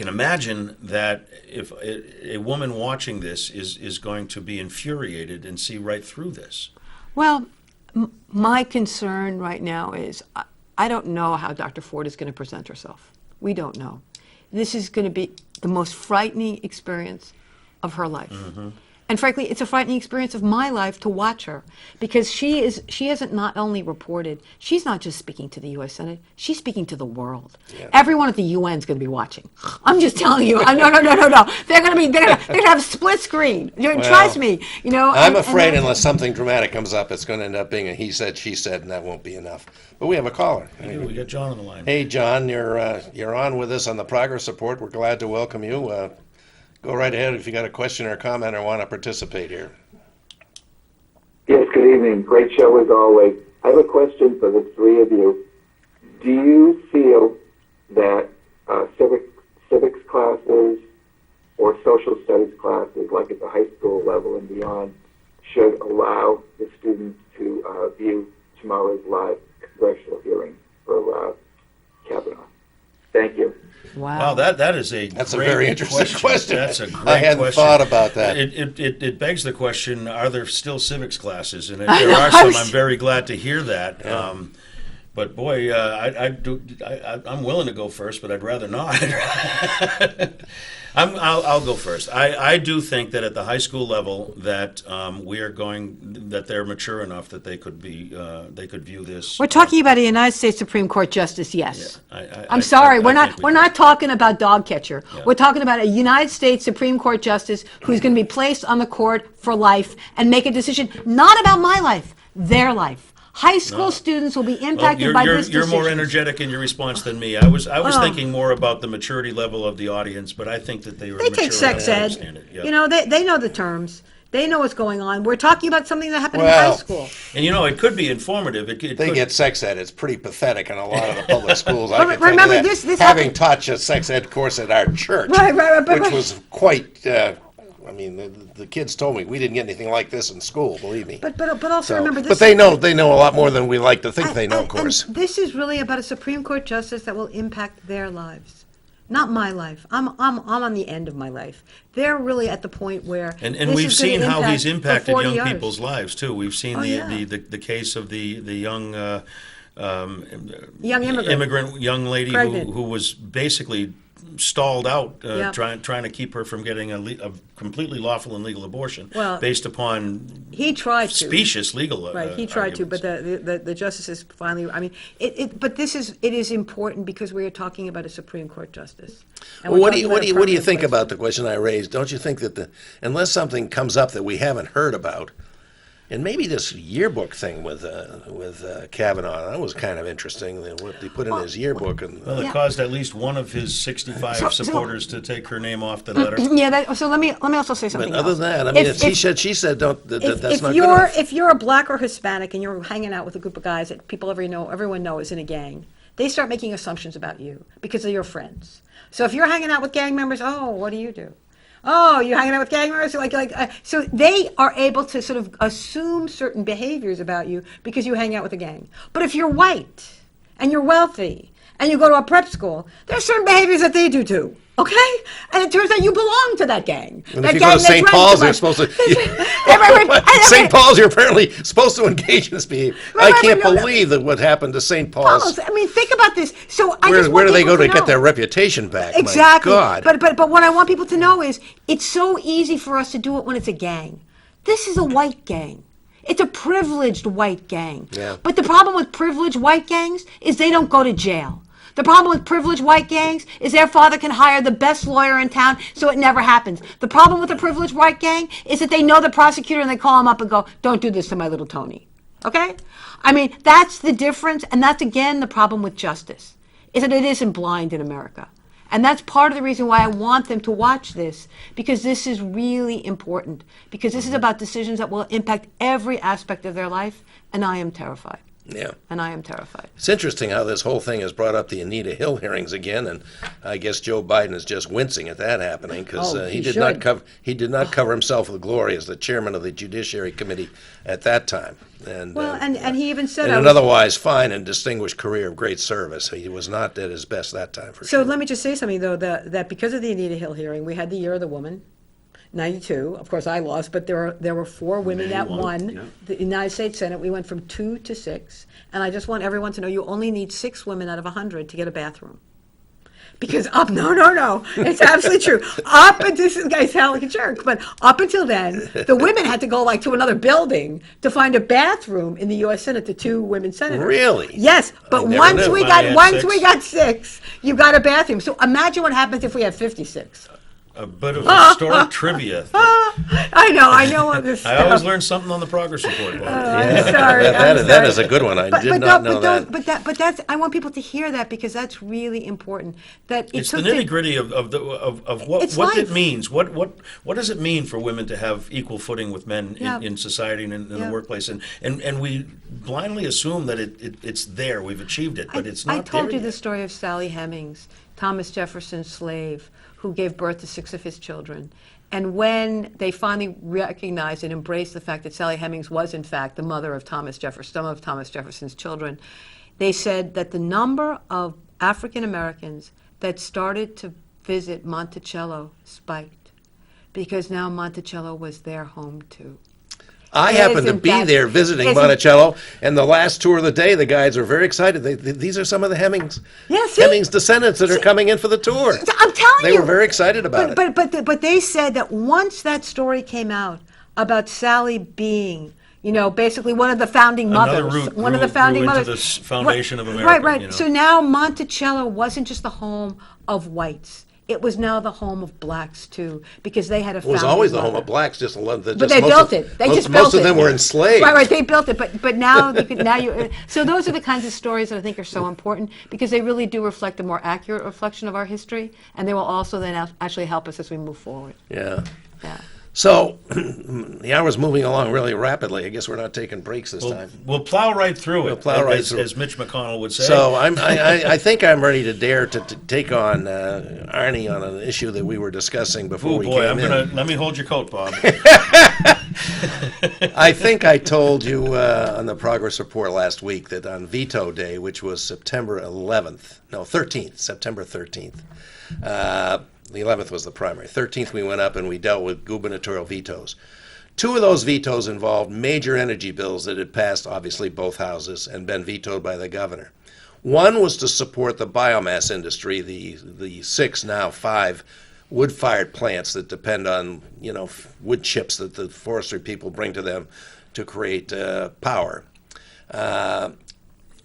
imagine that if a woman watching this is going to be infuriated and see right through this. Well, my concern right now is I don't know how Dr. Ford is going to present herself. We don't know. This is going to be the most frightening experience of her life. And frankly, it's a frightening experience of my life to watch her, because she hasn't not only reported, she's not just speaking to the U.S. Senate, she's speaking to the world. Everyone at the UN is going to be watching. I'm just telling you. No. They're going to have split screen. Trust me. I'm afraid unless something dramatic comes up, it's going to end up being a he said, she said, and that won't be enough. But we have a caller. We got John on the line. Hey, John, you're on with us on the Progress Report. We're glad to welcome you. Go right ahead if you got a question or a comment or want to participate here. Yes, good evening. Great show as always. I have a question for the three of you. Do you feel that civics classes or social studies classes, like at the high school level and beyond, should allow the students to view tomorrow's live congressional hearing for Kavanaugh? Thank you. Wow, that's a very interesting question. That's a great I hadn't question. thought about that. It begs the question: are there still civics classes? And if there are some, I'm very glad to hear that. Yeah. But boy, I'm willing to go first, but I'd rather not. I'll go first. I do think that at the high school level that that they're mature enough that they could view this. We're talking about a United States Supreme Court justice, yes. Yeah, I'm sorry, we're think not talking about dog catcher. Yeah. We're talking about a United States Supreme Court justice who's going to be placed on the court for life and make a decision not about my life, their life. High school students will be impacted by this decision. You're more energetic in your response than me. I was thinking more about the maturity level of the audience, but I think that they were They mature take sex enough to ed. understand it. Yeah. They know the terms. They know what's going on. We're talking about something that happened in high school. And it could be informative. It They could, get sex ed. It's pretty pathetic in a lot of the public schools. I But can think remember, of that. this having happened- taught a sex ed course at our church, Right, but- which was quite. The kids told me we didn't get anything like this in school. Believe me. But also So- remember this. But they know a lot more than we like to think they know. Of course. And this is really about a Supreme Court justice that will impact their lives, not my life. I'm on the end of my life. They're really at the point where and this we've is gonna seen how he's for impacted 40 young years. people's lives too. We've seen Oh, the, yeah. the case of the young Young immigrant. young lady Pregnant. who was basically stalled out Yep. trying to keep her from getting a completely lawful and legal abortion Well, based upon He tried to. specious legal Right, he tried to, but the justices finally. I mean, but it is important because we are talking about a Supreme Court justice. And we're What do talking you about what a do you what do you permanent think place. about the question I raised? Don't you think that unless something comes up that we haven't heard about, And maybe this yearbook thing with Kavanaugh, that was kind of interesting. What he put in his yearbook, and Well, it caused at least one of his 65 supporters to take her name off the letter. Yeah. So let me also say but something other else. than that, I mean, If- she said, don't. That's if not good you're enough. if you're a black or Hispanic and you're hanging out with a group of guys that everyone knows in a gang, they start making assumptions about you because they're your friends. So if you're hanging out with gang members, oh, what do you do? Oh, you're hanging out with gang members, so they are able to sort of assume certain behaviors about you because you hang out with a gang. But if you're white and you're wealthy and you go to a prep school, there's certain behaviors that they do too. Okay, and it turns out you belong to that gang. And that if you gang go to that's St. run Paul's, too they're much. supposed to. Right. St. Paul's, you're apparently supposed to engage in this behavior. Right, I can't no. believe that what happened to St. Paul's. I mean, think about this. So I Where, just where want do they go people to get know. their reputation back? Exactly. My God. But what I want people to know is it's so easy for us to do it when it's a gang. This is a white gang. It's a privileged white gang. Yeah. But the problem with privileged white gangs is they don't go to jail. The problem with privileged white gangs is their father can hire the best lawyer in town, so it never happens. The problem with a privileged white gang is that they know the prosecutor and they call him up and go, don't do this to my little Tony. Okay? I mean, that's the difference, and that's, again, the problem with justice, is that it isn't blind in America. And that's part of the reason why I want them to watch this, because this is really important, because this is about decisions that will impact every aspect of their life, and I am terrified. Yeah. And I am terrified. It's interesting how this whole thing has brought up the Anita Hill hearings again, and I guess Joe Biden is just wincing at that happening because he did not cover himself with glory as the chairman of the Judiciary Committee at that time. And And he even said, in an otherwise fine and distinguished career of great service, he was not at his best that time for So sure. let me just say something, though, that because of the Anita Hill hearing, we had the Year of the Woman, 92. Of course, I lost, but there were 4 women that won the United States Senate. We went from 2 to 6. And I just want everyone to know you only need 6 women out of 100 to get a bathroom. Because no, it's absolutely true. This guy's sound like a jerk, but up until then, the women had to go to another building to find a bathroom in the U.S. Senate. The 2 women senators. Really? Yes, but never once knew. we got 6, you got a bathroom. So imagine what happens if we have 56. A bit of historic trivia. I know all this I stuff. always learn something on the progress report, Bob. I'm sorry. That is a good one. I did not know that. But that's I want people to hear that because that's really important. That It's the nitty gritty of what It's what it life. means. What does it mean for women to have equal footing with men Yeah. in society and in Yeah. the workplace? And we blindly assume that it's there. We've achieved it, but it's not I told there you yet. the story of Sally Hemings, Thomas Jefferson's slave, who gave birth to 6 of his children. And when they finally recognized and embraced the fact that Sally Hemings was, in fact, the mother of Thomas Jefferson, some of Thomas Jefferson's children, they said that the number of African Americans that started to visit Monticello spiked because now Monticello was their home too. I happened to Isn't be that- there visiting isn't- Monticello, and the last tour of the day, the guys are very excited. These are some of the Hemings, Yeah, see? Hemings descendants that are coming in for the tour. I'm telling you. They were very excited about it. But they said that once that story came out about Sally being, basically one of the founding Another mothers, root one of the grew founding into mothers, this foundation of America, Right. So now Monticello wasn't just the home of whites; it was now the home of blacks too, because they had a. It was always the home of blacks, just But they built it. They just built it. Most of them were enslaved. Right. They built it, but now you. So those are the kinds of stories that I think are so important because they really do reflect a more accurate reflection of our history, and they will also then actually help us as we move forward. Yeah. Yeah. So the hour's moving along really rapidly. I guess we're not taking breaks this time. We'll plow right through it, plow right as, through. as Mitch McConnell would say. So I think I'm ready to dare to take on Arnie on an issue that we were discussing before oh we boy, came in. let me hold your coat, Bob. I think I told you on the progress report last week that on Veto Day, which was September 13th. The 11th was the primary. 13th we went up and we dealt with gubernatorial vetoes. 2 of those vetoes involved major energy bills that had passed, obviously, both houses and been vetoed by the governor. One was to support the biomass industry, the 6, now 5, wood-fired plants that depend on, wood chips that the forestry people bring to them to create power.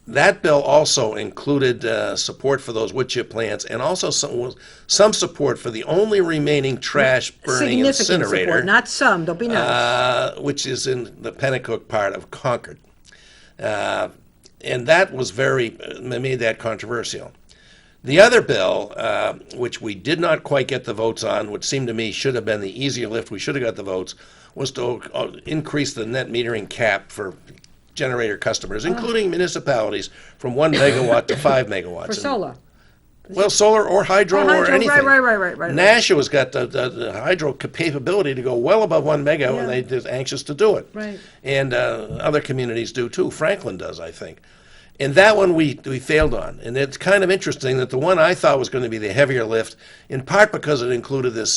that bill also included support for those wood chip plants and also some support for the only remaining trash burning Significant incinerator, support, not some. Don't be nice. which is in the Pennacook part of Concord. And that was made that controversial. The other bill, which we did not quite get the votes on, which seemed to me should have been the easier lift, we should have got the votes, was to increase the net metering cap for generator customers, including municipalities, from 1 megawatt to 5 megawatts. For solar. Well, solar or hydro or anything. Right. Nashua's got the hydro capability to go well above 1 mega, and they're anxious to do it. Right. And other communities do too. Franklin does, I think. And that one we failed on. And it's kind of interesting that the one I thought was going to be the heavier lift, in part because it included this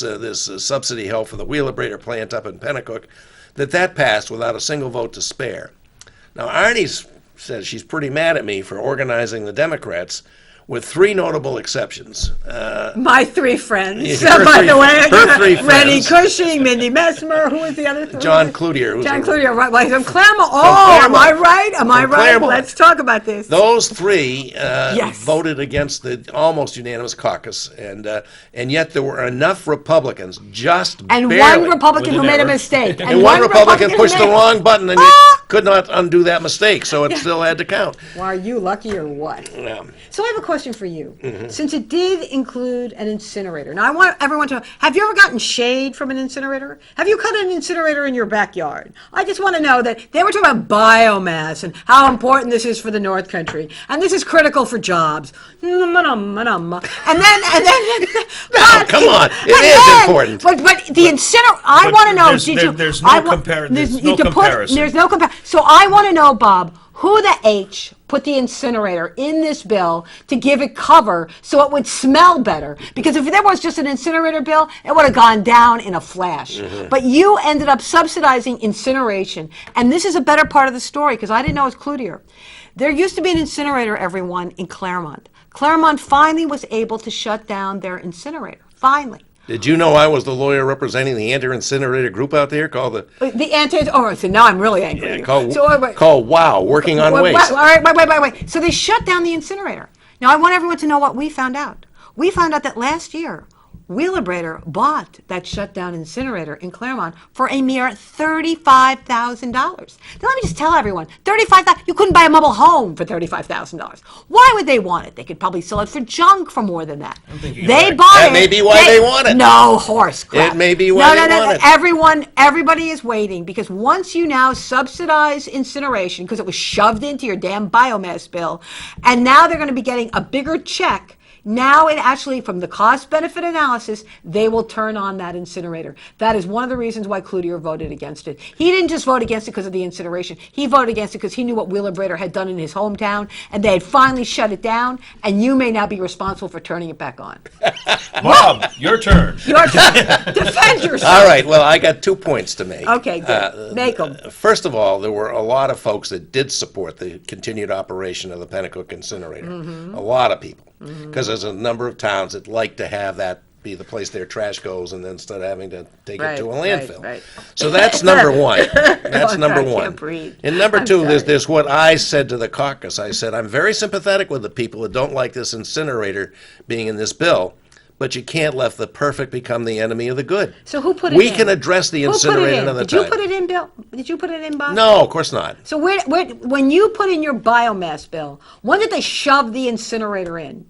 subsidy help for the Wheelabrator plant up in Pennacook, that passed without a single vote to spare. Now, Arnie says she's pretty mad at me for organizing the Democrats, with 3 notable exceptions. My 3 friends. Her By three- the way, her 3 Rennie friends. Cushing, Mindy Messmer. Who was the other? John Cloutier. John Cloutier. Right. Well, from Claremont. Oh, am I right? Am I From right? Claremont. Let's talk about this. Those 3 Yes. voted against the almost unanimous caucus, and yet there were enough Republicans, just And barely. one Republican who made a Never. mistake. And one Republican who pushed the made- wrong button, and you could not undo that mistake, so it still had to count. Well, are you lucky or what? Yeah. So I have a question for you. Mm-hmm. Since it did include an incinerator, now I want everyone to know, have you ever gotten shade from an incinerator? Have you cut an incinerator in your backyard? I just want to know that they were talking about biomass and how important this is for the North Country, and this is critical for jobs. And then, but, come on. It but is then- important. But the incinerator, I But want to know, there's- did you? there's no I wa- compar- there's- there's you no can put- comparison. There's no comparison. So I want to know, Bob, who the H put the incinerator in this bill to give it cover so it would smell better? Because if there was just an incinerator bill, it would have gone down in a flash. But you ended up subsidizing incineration, and this is a better part of the story because I didn't know it was Cloutier. There used to be an incinerator, everyone, in Claremont. Claremont finally was able to shut down their incinerator. Finally. Did you know I was the lawyer representing the anti-incinerator group out there called The anti. Oh, so now I'm really angry. called WOW, Working on Waste? All right, wait. So they shut down the incinerator. Now I want everyone to know what we found out. We found out that last year, Wheelabrator bought that shutdown incinerator in Claremont for a mere $35,000. Now let me just tell everyone, $35,000. You couldn't buy a mobile home for $35,000. Why would they want it? They could probably sell it for junk for more than that. They bought That it. may be why they want it. No horse crap. It may be why they want it. Everybody is waiting because once you now subsidize incineration because it was shoved into your damn biomass bill, and now they're going to be getting a bigger check. Now it actually, from the cost-benefit analysis, they will turn on that incinerator. That is one of the reasons why Cloutier voted against it. He didn't just vote against it because of the incineration. He voted against it because he knew what Wheelabrator had done in his hometown, and they had finally shut it down, and you may now be responsible for turning it back on. Bob, your turn. Your turn. Defend yourself. All right, well, I got 2 points to make. Okay, good. Make them. First of all, there were a lot of folks that did support the continued operation of the Pennacook incinerator. A lot of people. Because there's a number of towns that like to have that be the place their trash goes, and then instead of having to take it to a landfill. Right. So that's number one. That's Oh, number I can't one. breathe. And number I'm two, sorry. there's what I said to the caucus. I said, I'm very sympathetic with the people that don't like this incinerator being in this bill, but you can't let the perfect become the enemy of the good. So who put it We in? can address the Who put it incinerator in? another Did you time. put it in, Bill? Did you put it in, Bob? No, of course not. So when you put in your biomass bill, when did they shove the incinerator in?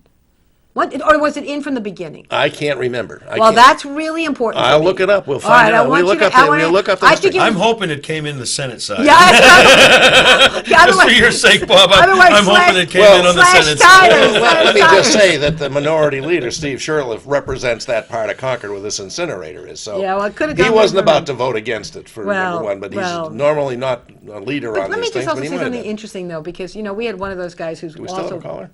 Or was it in from the beginning? I can't remember. Well, that's really important. I'll look it up. We'll All find right, I out. want We'll you look to- up I wanna- we'll look up the I think history. it- I'm hoping it came in the Senate side. Yeah, Just for your sake, Bob, I'm hoping it came in on the Senate side. Let me just say that the minority leader, Steve Shirley, represents that part of Concord where this incinerator is. So Yeah, well, it could've he gone wasn't different. about to vote against it for Well, number one, but well. he's normally not a leader But on let me these things. just also But he say might have something been. interesting, though, because we had one of those guys who's we still have also a caller?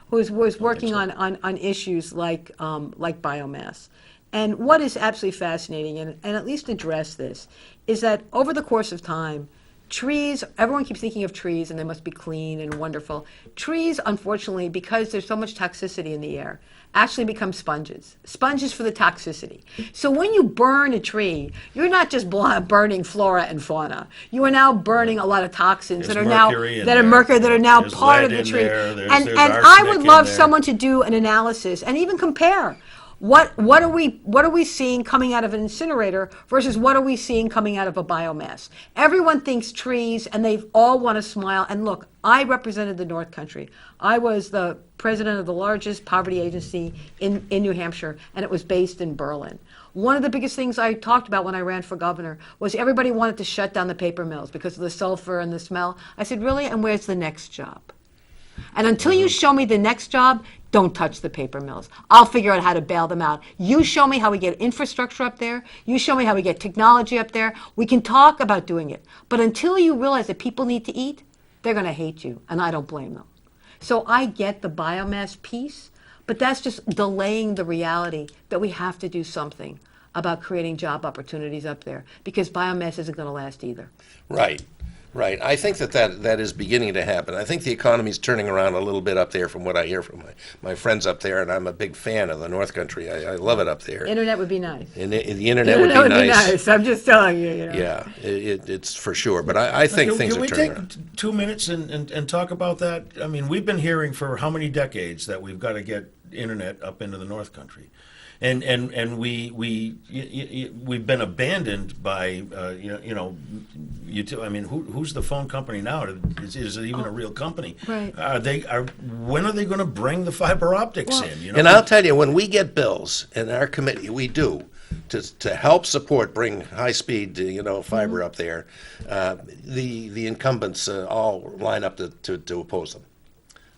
was working on issues like biomass. And what is absolutely fascinating, and at least address this, is that over the course of time, trees, everyone keeps thinking of trees and they must be clean and wonderful. Trees, unfortunately, because there's so much toxicity in the air, actually become sponges for the toxicity. So when you burn a tree, you're not just burning flora and fauna. You are now burning a lot of toxins There's that are now mercury in that are there. mercury that are now There's part lead of the in tree. there. There's And I arsenic would in love there. someone to do an analysis and even compare. What are we seeing coming out of an incinerator versus what are we seeing coming out of a biomass? Everyone thinks trees, and they all want to smile. And look, I represented the North Country. I was the president of the largest poverty agency in New Hampshire, and it was based in Berlin. One of the biggest things I talked about when I ran for governor was everybody wanted to shut down the paper mills because of the sulfur and the smell. I said, really? And where's the next job? And until you show me the next job, don't touch the paper mills. I'll figure out how to bail them out. You show me how we get infrastructure up there. You show me how we get technology up there. We can talk about doing it. But until you realize that people need to eat, they're going to hate you, and I don't blame them. So I get the biomass piece, but that's just delaying the reality that we have to do something about creating job opportunities up there, because biomass isn't going to last either. Right. Right. I think that is beginning to happen. I think the economy's turning around a little bit up there from what I hear from my friends up there, and I'm a big fan of the North Country. I love it up there. Internet would be nice. And the internet would be nice. I'm just telling you. Yeah, it's for sure. But I think things are turning around. Can we take 2 minutes and talk about that? I mean, we've been hearing for how many decades that we've got to get internet up into the North Country. And we've been abandoned by I mean, who's the phone company now? Is it even a real company? Right. When are they going to bring the fiber optics in? You know? And I'll tell you, when we get bills in our committee, we do to help support bring high speed fiber up there. The incumbents all line up to oppose them.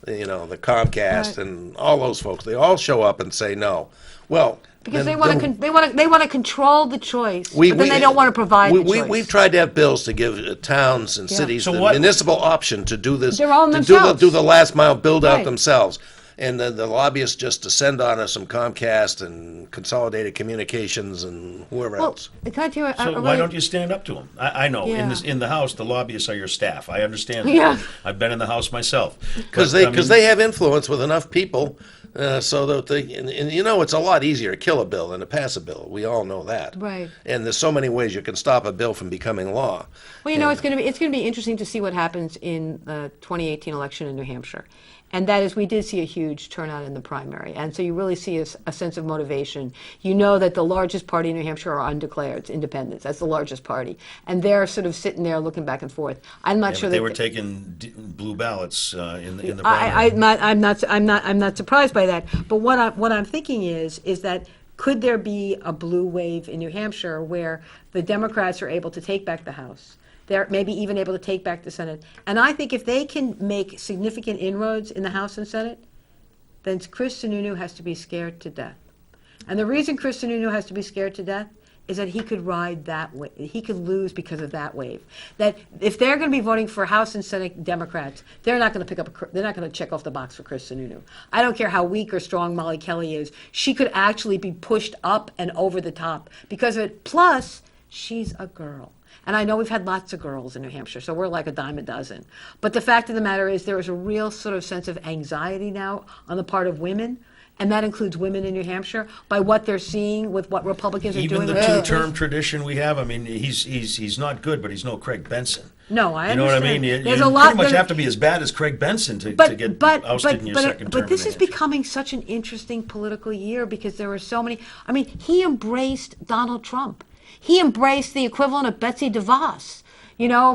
The Comcast and all those folks, they all show up and say no. Well, because they want to control the choice, but then they don't want to provide the choice. We've tried to have bills to give towns and cities the municipal option to do this, their own to do the last mile build out Right. themselves. And the lobbyists just descend on us, some Comcast and Consolidated Communications and whoever else. Can I tell you, So why don't you stand up to them? I know in the House the lobbyists are your staff. I understand that. Yeah. I've been in the House myself. Because they have influence with enough people, so that it's a lot easier to kill a bill than to pass a bill. We all know that. Right. And there's so many ways you can stop a bill from becoming law. Well, it's going to be interesting to see what happens in the 2018 election in New Hampshire. And that is, we did see a huge turnout in the primary. And so you really see a sense of motivation. You know that the largest party in New Hampshire are undeclared independents. That's the largest party. And they're sort of sitting there looking back and forth. I'm not sure they were taking blue ballots in the primary. I'm not surprised by that. But what I'm thinking is that could there be a blue wave in New Hampshire where the Democrats are able to take back the House? They're maybe even able to take back the Senate. And I think if they can make significant inroads in the House and Senate, then Chris Sununu has to be scared to death. And the reason Chris Sununu has to be scared to death is that he could ride that wave. He could lose because of that wave. That if they're going to be voting for House and Senate Democrats, they're not going to check off the box for Chris Sununu. I don't care how weak or strong Molly Kelly is. She could actually be pushed up and over the top because of it. Plus, she's a girl. And I know we've had lots of girls in New Hampshire, so we're like a dime a dozen. But the fact of the matter is there is a real sort of sense of anxiety now on the part of women, and that includes women in New Hampshire, by what they're seeing with what Republicans are doing. Even the two-term tradition we have, I mean, he's not good, but he's no Craig Benson. No, I understand. You know what I mean? You pretty much have to be as bad as Craig Benson to get ousted in your second term. But this is becoming such an interesting political year because there are so many. I mean, he embraced Donald Trump. He embraced the equivalent of Betsy DeVos,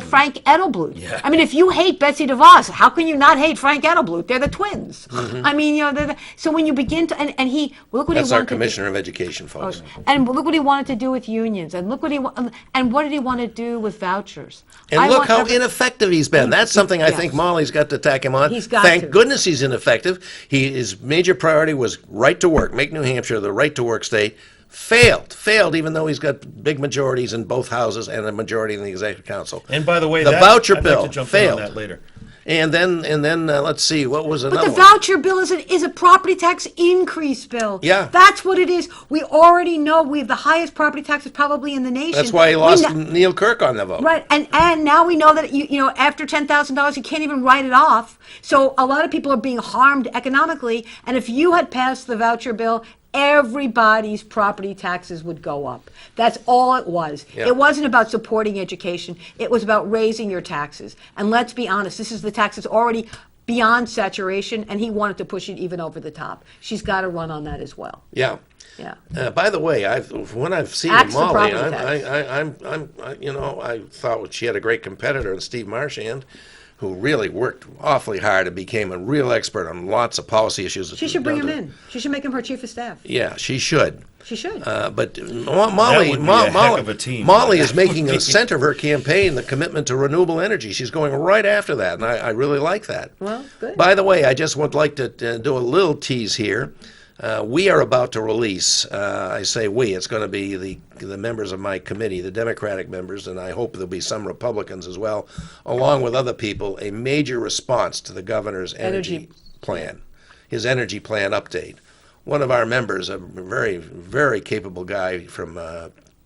Frank Edelblut. Yeah. I mean, if you hate Betsy DeVos, how can you not hate Frank Edelblut? They're the twins. Mm-hmm. I mean, so when you begin to, and he, look what That's he wanted our Commissioner of Education, folks. And look what he wanted to do with unions, and look what what did he want to do with vouchers? And look how ineffective he's been. That's something I think Molly's got to attack him on. Thank goodness he's ineffective. His major priority was right to work, make New Hampshire the right to work state. Failed, even though he's got big majorities in both houses and a majority in the Executive Council. And by the way, the voucher bill like to jump failed. in on that later. And then let's see, what was But another the one? voucher bill is a property tax increase bill. Yeah. That's what it is. We already know we have the highest property taxes probably in the nation. That's why he We lost kn- Neil Kirk on the vote. Right, and now we know that you know after $10,000 you can't even write it off. So a lot of people are being harmed economically. And if you had passed the voucher bill, everybody's property taxes would go up. That's all it was. Yeah. It wasn't about supporting education. It was about raising your taxes. And let's be honest, this is the tax that's already beyond saturation, and he wanted to push it even over the top. She's got to run on that as well. Yeah. Yeah. By the way, when I've seen Axe the Molly, property tax. I thought she had a great competitor in Steve Marchand, who really worked awfully hard and became a real expert on lots of policy issues. She should bring him in. She should make him her chief of staff. Yeah, she should. She should. But Molly, would be a heck of a team. Molly is making the center of her campaign the commitment to renewable energy. She's going right after that, and I really like that. Well, good. By the way, I just would like to do a little tease here. We are about to release, I say we, it's going to be the members of my committee, the Democratic members, and I hope there'll be some Republicans as well, along with other people, a major response to the governor's energy plan, his energy plan update. One of our members, a very, very capable guy from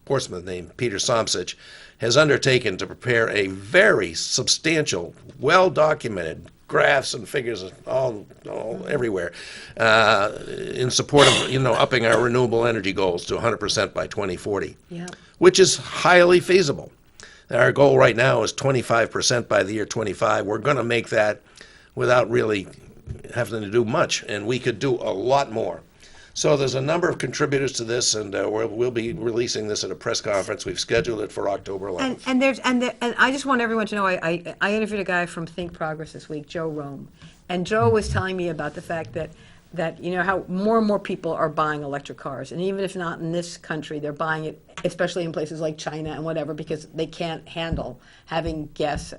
Portsmouth named Peter Somsich, has undertaken to prepare a very substantial, well-documented graphs and figures all everywhere in support of upping our renewable energy goals to 100% by 2040, Yeah. which is highly feasible. Our goal right now is 25% by the year 25. We're going to make that without really having to do much, and we could do a lot more. So there's a number of contributors to this, and we'll be releasing this at a press conference. We've scheduled it for October 11th. And I just want everyone to know I interviewed a guy from Think Progress this week, Joe Rome, and Joe was telling me about the fact that how more and more people are buying electric cars, and even if not in this country, they're buying it, especially in places like China and whatever, because they can't handle having gas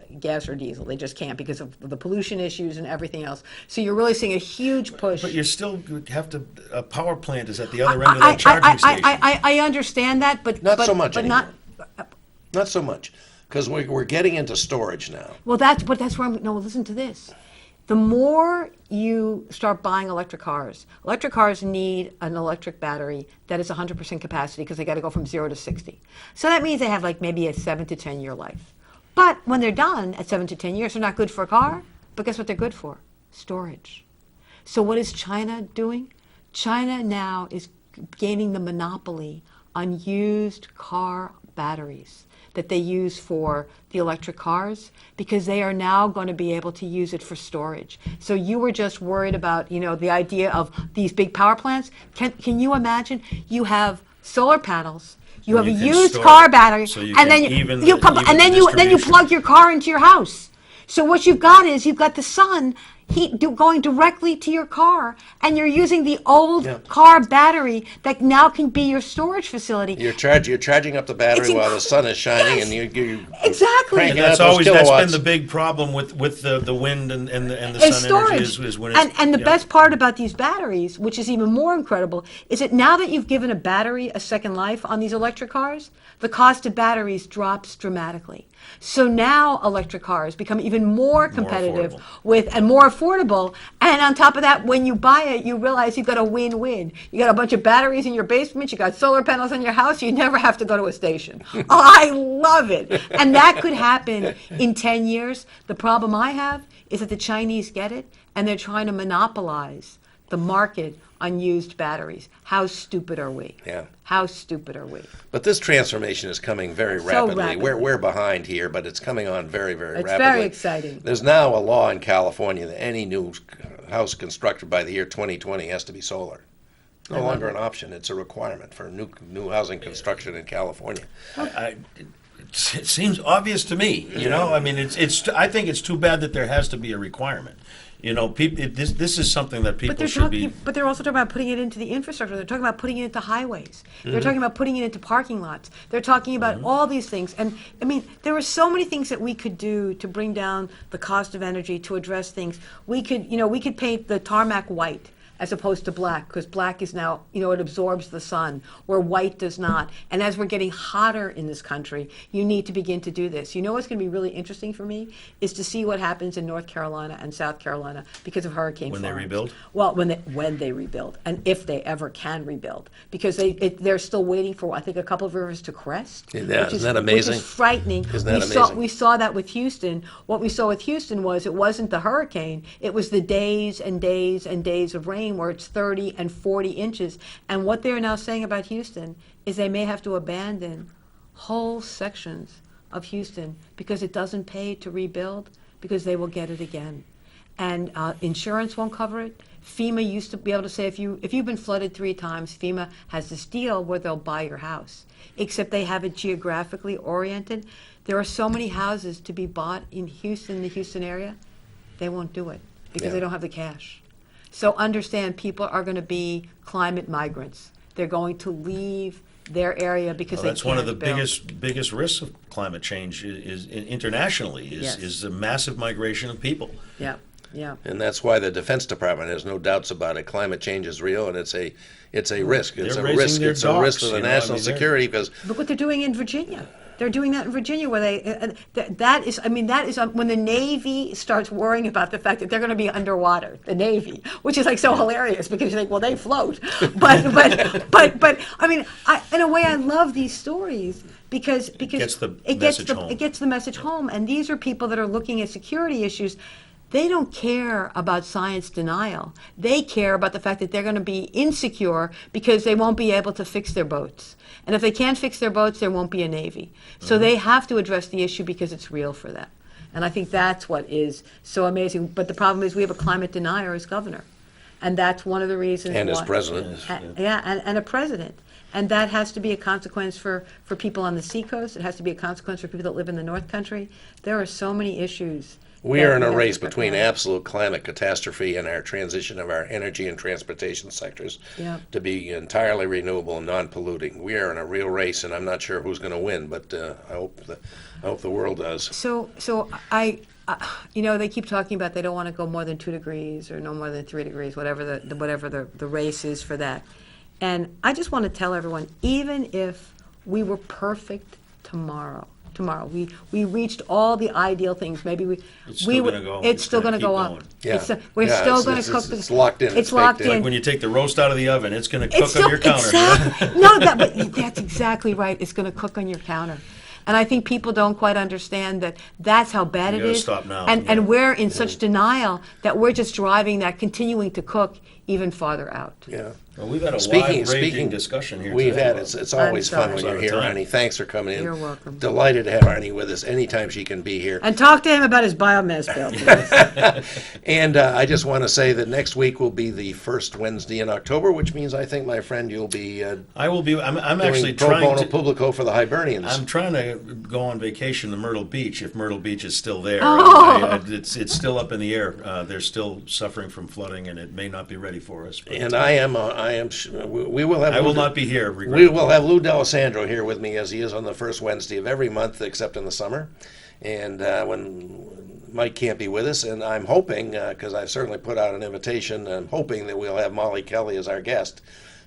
or diesel. They just can't because of the pollution issues and everything else. So you're really seeing a huge push. But you still have to. A power plant is at the other end of that charging station. I understand that, but Not so much but anymore. not. Not so much, because we're getting into storage now. Well, that's where I'm. No, listen to this. The more you start buying electric cars need an electric battery that is 100% capacity because they got to go from 0 to 60. So that means they have like maybe a 7 to 10 year life. But when they're done at 7 to 10 years, they're not good for a car. But guess what they're good for? Storage. So what is China doing? China now is gaining the monopoly on used car batteries that they use for the electric cars, because they are now going to be able to use it for storage. So you were just worried about, the idea of these big power plants. Can you imagine? You have solar panels, you have a You can used store car it, battery, so you and can then even you the- come, even and the then you distribution. plug your car into your house. So what you've got is you've got the sun going directly to your car, and you're using the old Yeah. car battery that now can be your storage facility. You're charging up the battery It's while the sun is shining, yes. and you Exactly. cranking And that's out those been kilowatts. the big problem with the wind and the And sun storage. energy is when it's, And the yeah. best part about these batteries, which is even more incredible, is that now that you've given a battery a second life on these electric cars, the cost of batteries drops dramatically. So now electric cars become even more competitive and more affordable. And on top of that, when you buy it, you realize you've got a win-win. You got a bunch of batteries in your basement, you got solar panels on your house, you never have to go to a station. Oh, I love it. And that could happen in 10 years. The problem I have is that the Chinese get it, and they're trying to monopolize the market on used batteries. How stupid are we? Yeah. How stupid are we? But this transformation is coming very rapidly. We're behind here, but it's coming on very, very It's rapidly. very exciting. There's now a law in California that any new house constructed by the year 2020 has to be solar. No longer an option; it's a requirement for new housing construction in California. It seems obvious to me. I mean, I think it's too bad that there has to be a requirement. This is something that people should be. But they're also talking about putting it into the infrastructure. They're talking about putting it into highways. They're talking about putting it into parking lots. They're talking about all these things. And I mean, there are so many things that we could do to bring down the cost of energy, to address things. We could paint the tarmac white as opposed to black, because black is now, it absorbs the sun, where white does not. And as we're getting hotter in this country, you need to begin to do this. You know what's going to be really interesting for me is to see what happens in North Carolina and South Carolina because of Hurricane When Florence. they rebuild? Well, when they rebuild, and if they ever can rebuild, because they're still waiting for, I think, a couple of rivers to crest. Yeah, isn't that amazing? Which is frightening. Isn't that amazing? We saw that with Houston. What we saw with Houston was it wasn't the hurricane, it was the days and days and days of rain where it's 30 and 40 inches. And what they're now saying about Houston is they may have to abandon whole sections of Houston because it doesn't pay to rebuild, because they will get it again. And insurance won't cover it. FEMA used to be able to say, if you've been flooded 3 times, FEMA has this deal where they'll buy your house, except they have it geographically oriented. There are so many houses to be bought in Houston, the Houston area, they won't do it because they don't have the cash. So understand, people are going to be climate migrants. They're going to leave their area because Well, they that's can't one of the build. biggest risks of climate change is internationally Yes. is a massive migration of people. Yeah, yeah. And that's why the Defense Department has no doubts about it. Climate change is real, and it's a risk. It's They're a raising risk. their It's a risk to docks, the you know, I national mean, they're- security because Look what they're doing in Virginia. They're doing that in Virginia where that is when the Navy starts worrying about the fact that they're going to be underwater, the Navy, which is like so hilarious because you think, well, they float. But I mean, in a way, I love these stories because gets the message home. It gets the message home. And these are people that are looking at security issues. They don't care about science denial. They care about the fact that they're going to be insecure because they won't be able to fix their boats. And if they can't fix their boats, there won't be a Navy. So they have to address the issue because it's real for them. And I think that's what is so amazing. But the problem is we have a climate denier as governor. And that's one of the reasons and as why. president. And a president. And that has to be a consequence for people on the seacoast. It has to be a consequence for people that live in the North Country. There are so many issues. We are in a have to race prepare. between absolute climate catastrophe and our transition of our energy and transportation sectors Yeah. to be entirely renewable and non-polluting. We are in a real race, and I'm not sure who's going to win, but I hope the world does. So they keep talking about they don't want to go more than 2 degrees or no more than 3 degrees, whatever the race is for that. And I just want to tell everyone, even if we were perfect tomorrow, we reached all the ideal things. Maybe It's still gonna go. It's still going to keep go up. going. Yeah. We're Yeah, still it's- going to it's- cook. it's locked in. It's It's locked baked in. in. When you take the roast out of the oven, it's going to cook It's on your counter. Exactly. No, that's exactly right. It's going to cook on your counter. And I think people don't quite understand that that's how bad You it gotta is. stop now. And Yeah. we're in such denial that we're just driving that continuing to cook even farther out. Yeah. Well, we've had a Speaking wide-ranging discussion here we've today had about- it's always I'm fun sorry. when you're Out of here, time. Arnie. Thanks for coming in. You're welcome. Delighted to have Arnie with us anytime she can be here. And talk to him about his biomass bill, please. And I just want to say that next week will be the first Wednesday in October, which means I think, my friend, you'll be I will be. I'm doing actually pro trying bono to. publico for the Hibernians. I'm trying to go on vacation to Myrtle Beach if Myrtle Beach is still there. Oh. It's still up in the air. They're still suffering from flooding, and it may not be ready for us. But And I am. We will have. I will Lou- not be here. We will have Lou D'Alessandro here with me, as he is on the first Wednesday of every month, except in the summer. And when Mike can't be with us, and I'm hoping, because I've certainly put out an invitation, I'm hoping that we'll have Molly Kelly as our guest.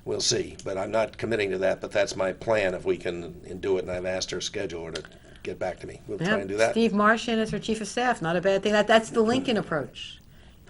We'll see, but I'm not committing to that. But that's my plan if we can do it. And I've asked her scheduler to get back to me. We'll try and do that. Steve Martian is her chief of staff. Not a bad thing. That's the Lincoln approach.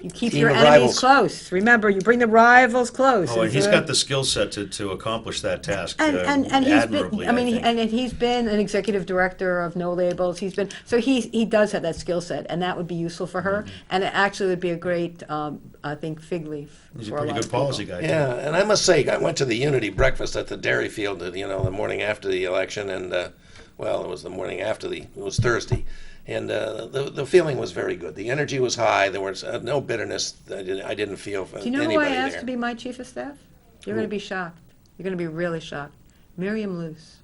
You keep Team your of enemies rivals. close. Remember, you bring the rivals close. Oh, and he's got the skill set to accomplish that task and he's admirably. been. I mean, think. and he's been an executive director of No Labels. He's been he does have that skill set, and that would be useful for her. And it actually would be a great, I think, fig leaf. He's a for pretty lot good of people. policy guy. too. Yeah, and I must say, I went to the Unity breakfast at the Dairy Field, the morning after the election, and it was the morning after it was Thursday, and the feeling was very good. The energy was high. There was no bitterness. I didn't feel Do you know who anybody I asked there. to be my chief of staff? You're going to be shocked. You're going to be really shocked. Miriam Luce.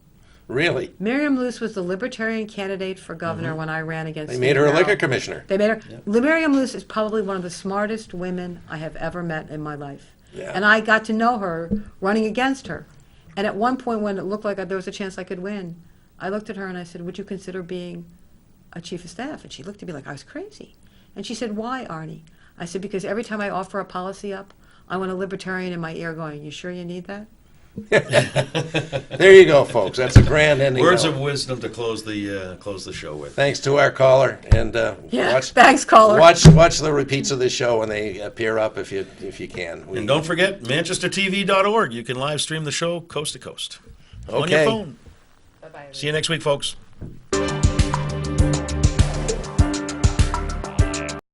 Really, Miriam Luce was the Libertarian candidate for governor when I ran against. they made her a Steve liquor Merrill. commissioner. They made her. Miriam Luce is probably one of the smartest women I have ever met in my life. Yeah. And I got to know her running against her. And at one point, when it looked like there was a chance I could win, I looked at her and I said, "Would you consider being a chief of staff?" And she looked at me like I was crazy. And she said, "Why, Arnie?" I said, "Because every time I offer a policy up, I want a libertarian in my ear going, you sure you need that? There you go, folks. That's a grand ending. Words note. of wisdom to close the show with. Thanks to our caller, and Thanks, caller. watch the repeats of this show when they appear up if you can. And don't forget, manchestertv.org. You can live stream the show coast to coast on your Okay. phone. Bye-bye. See you next week, folks.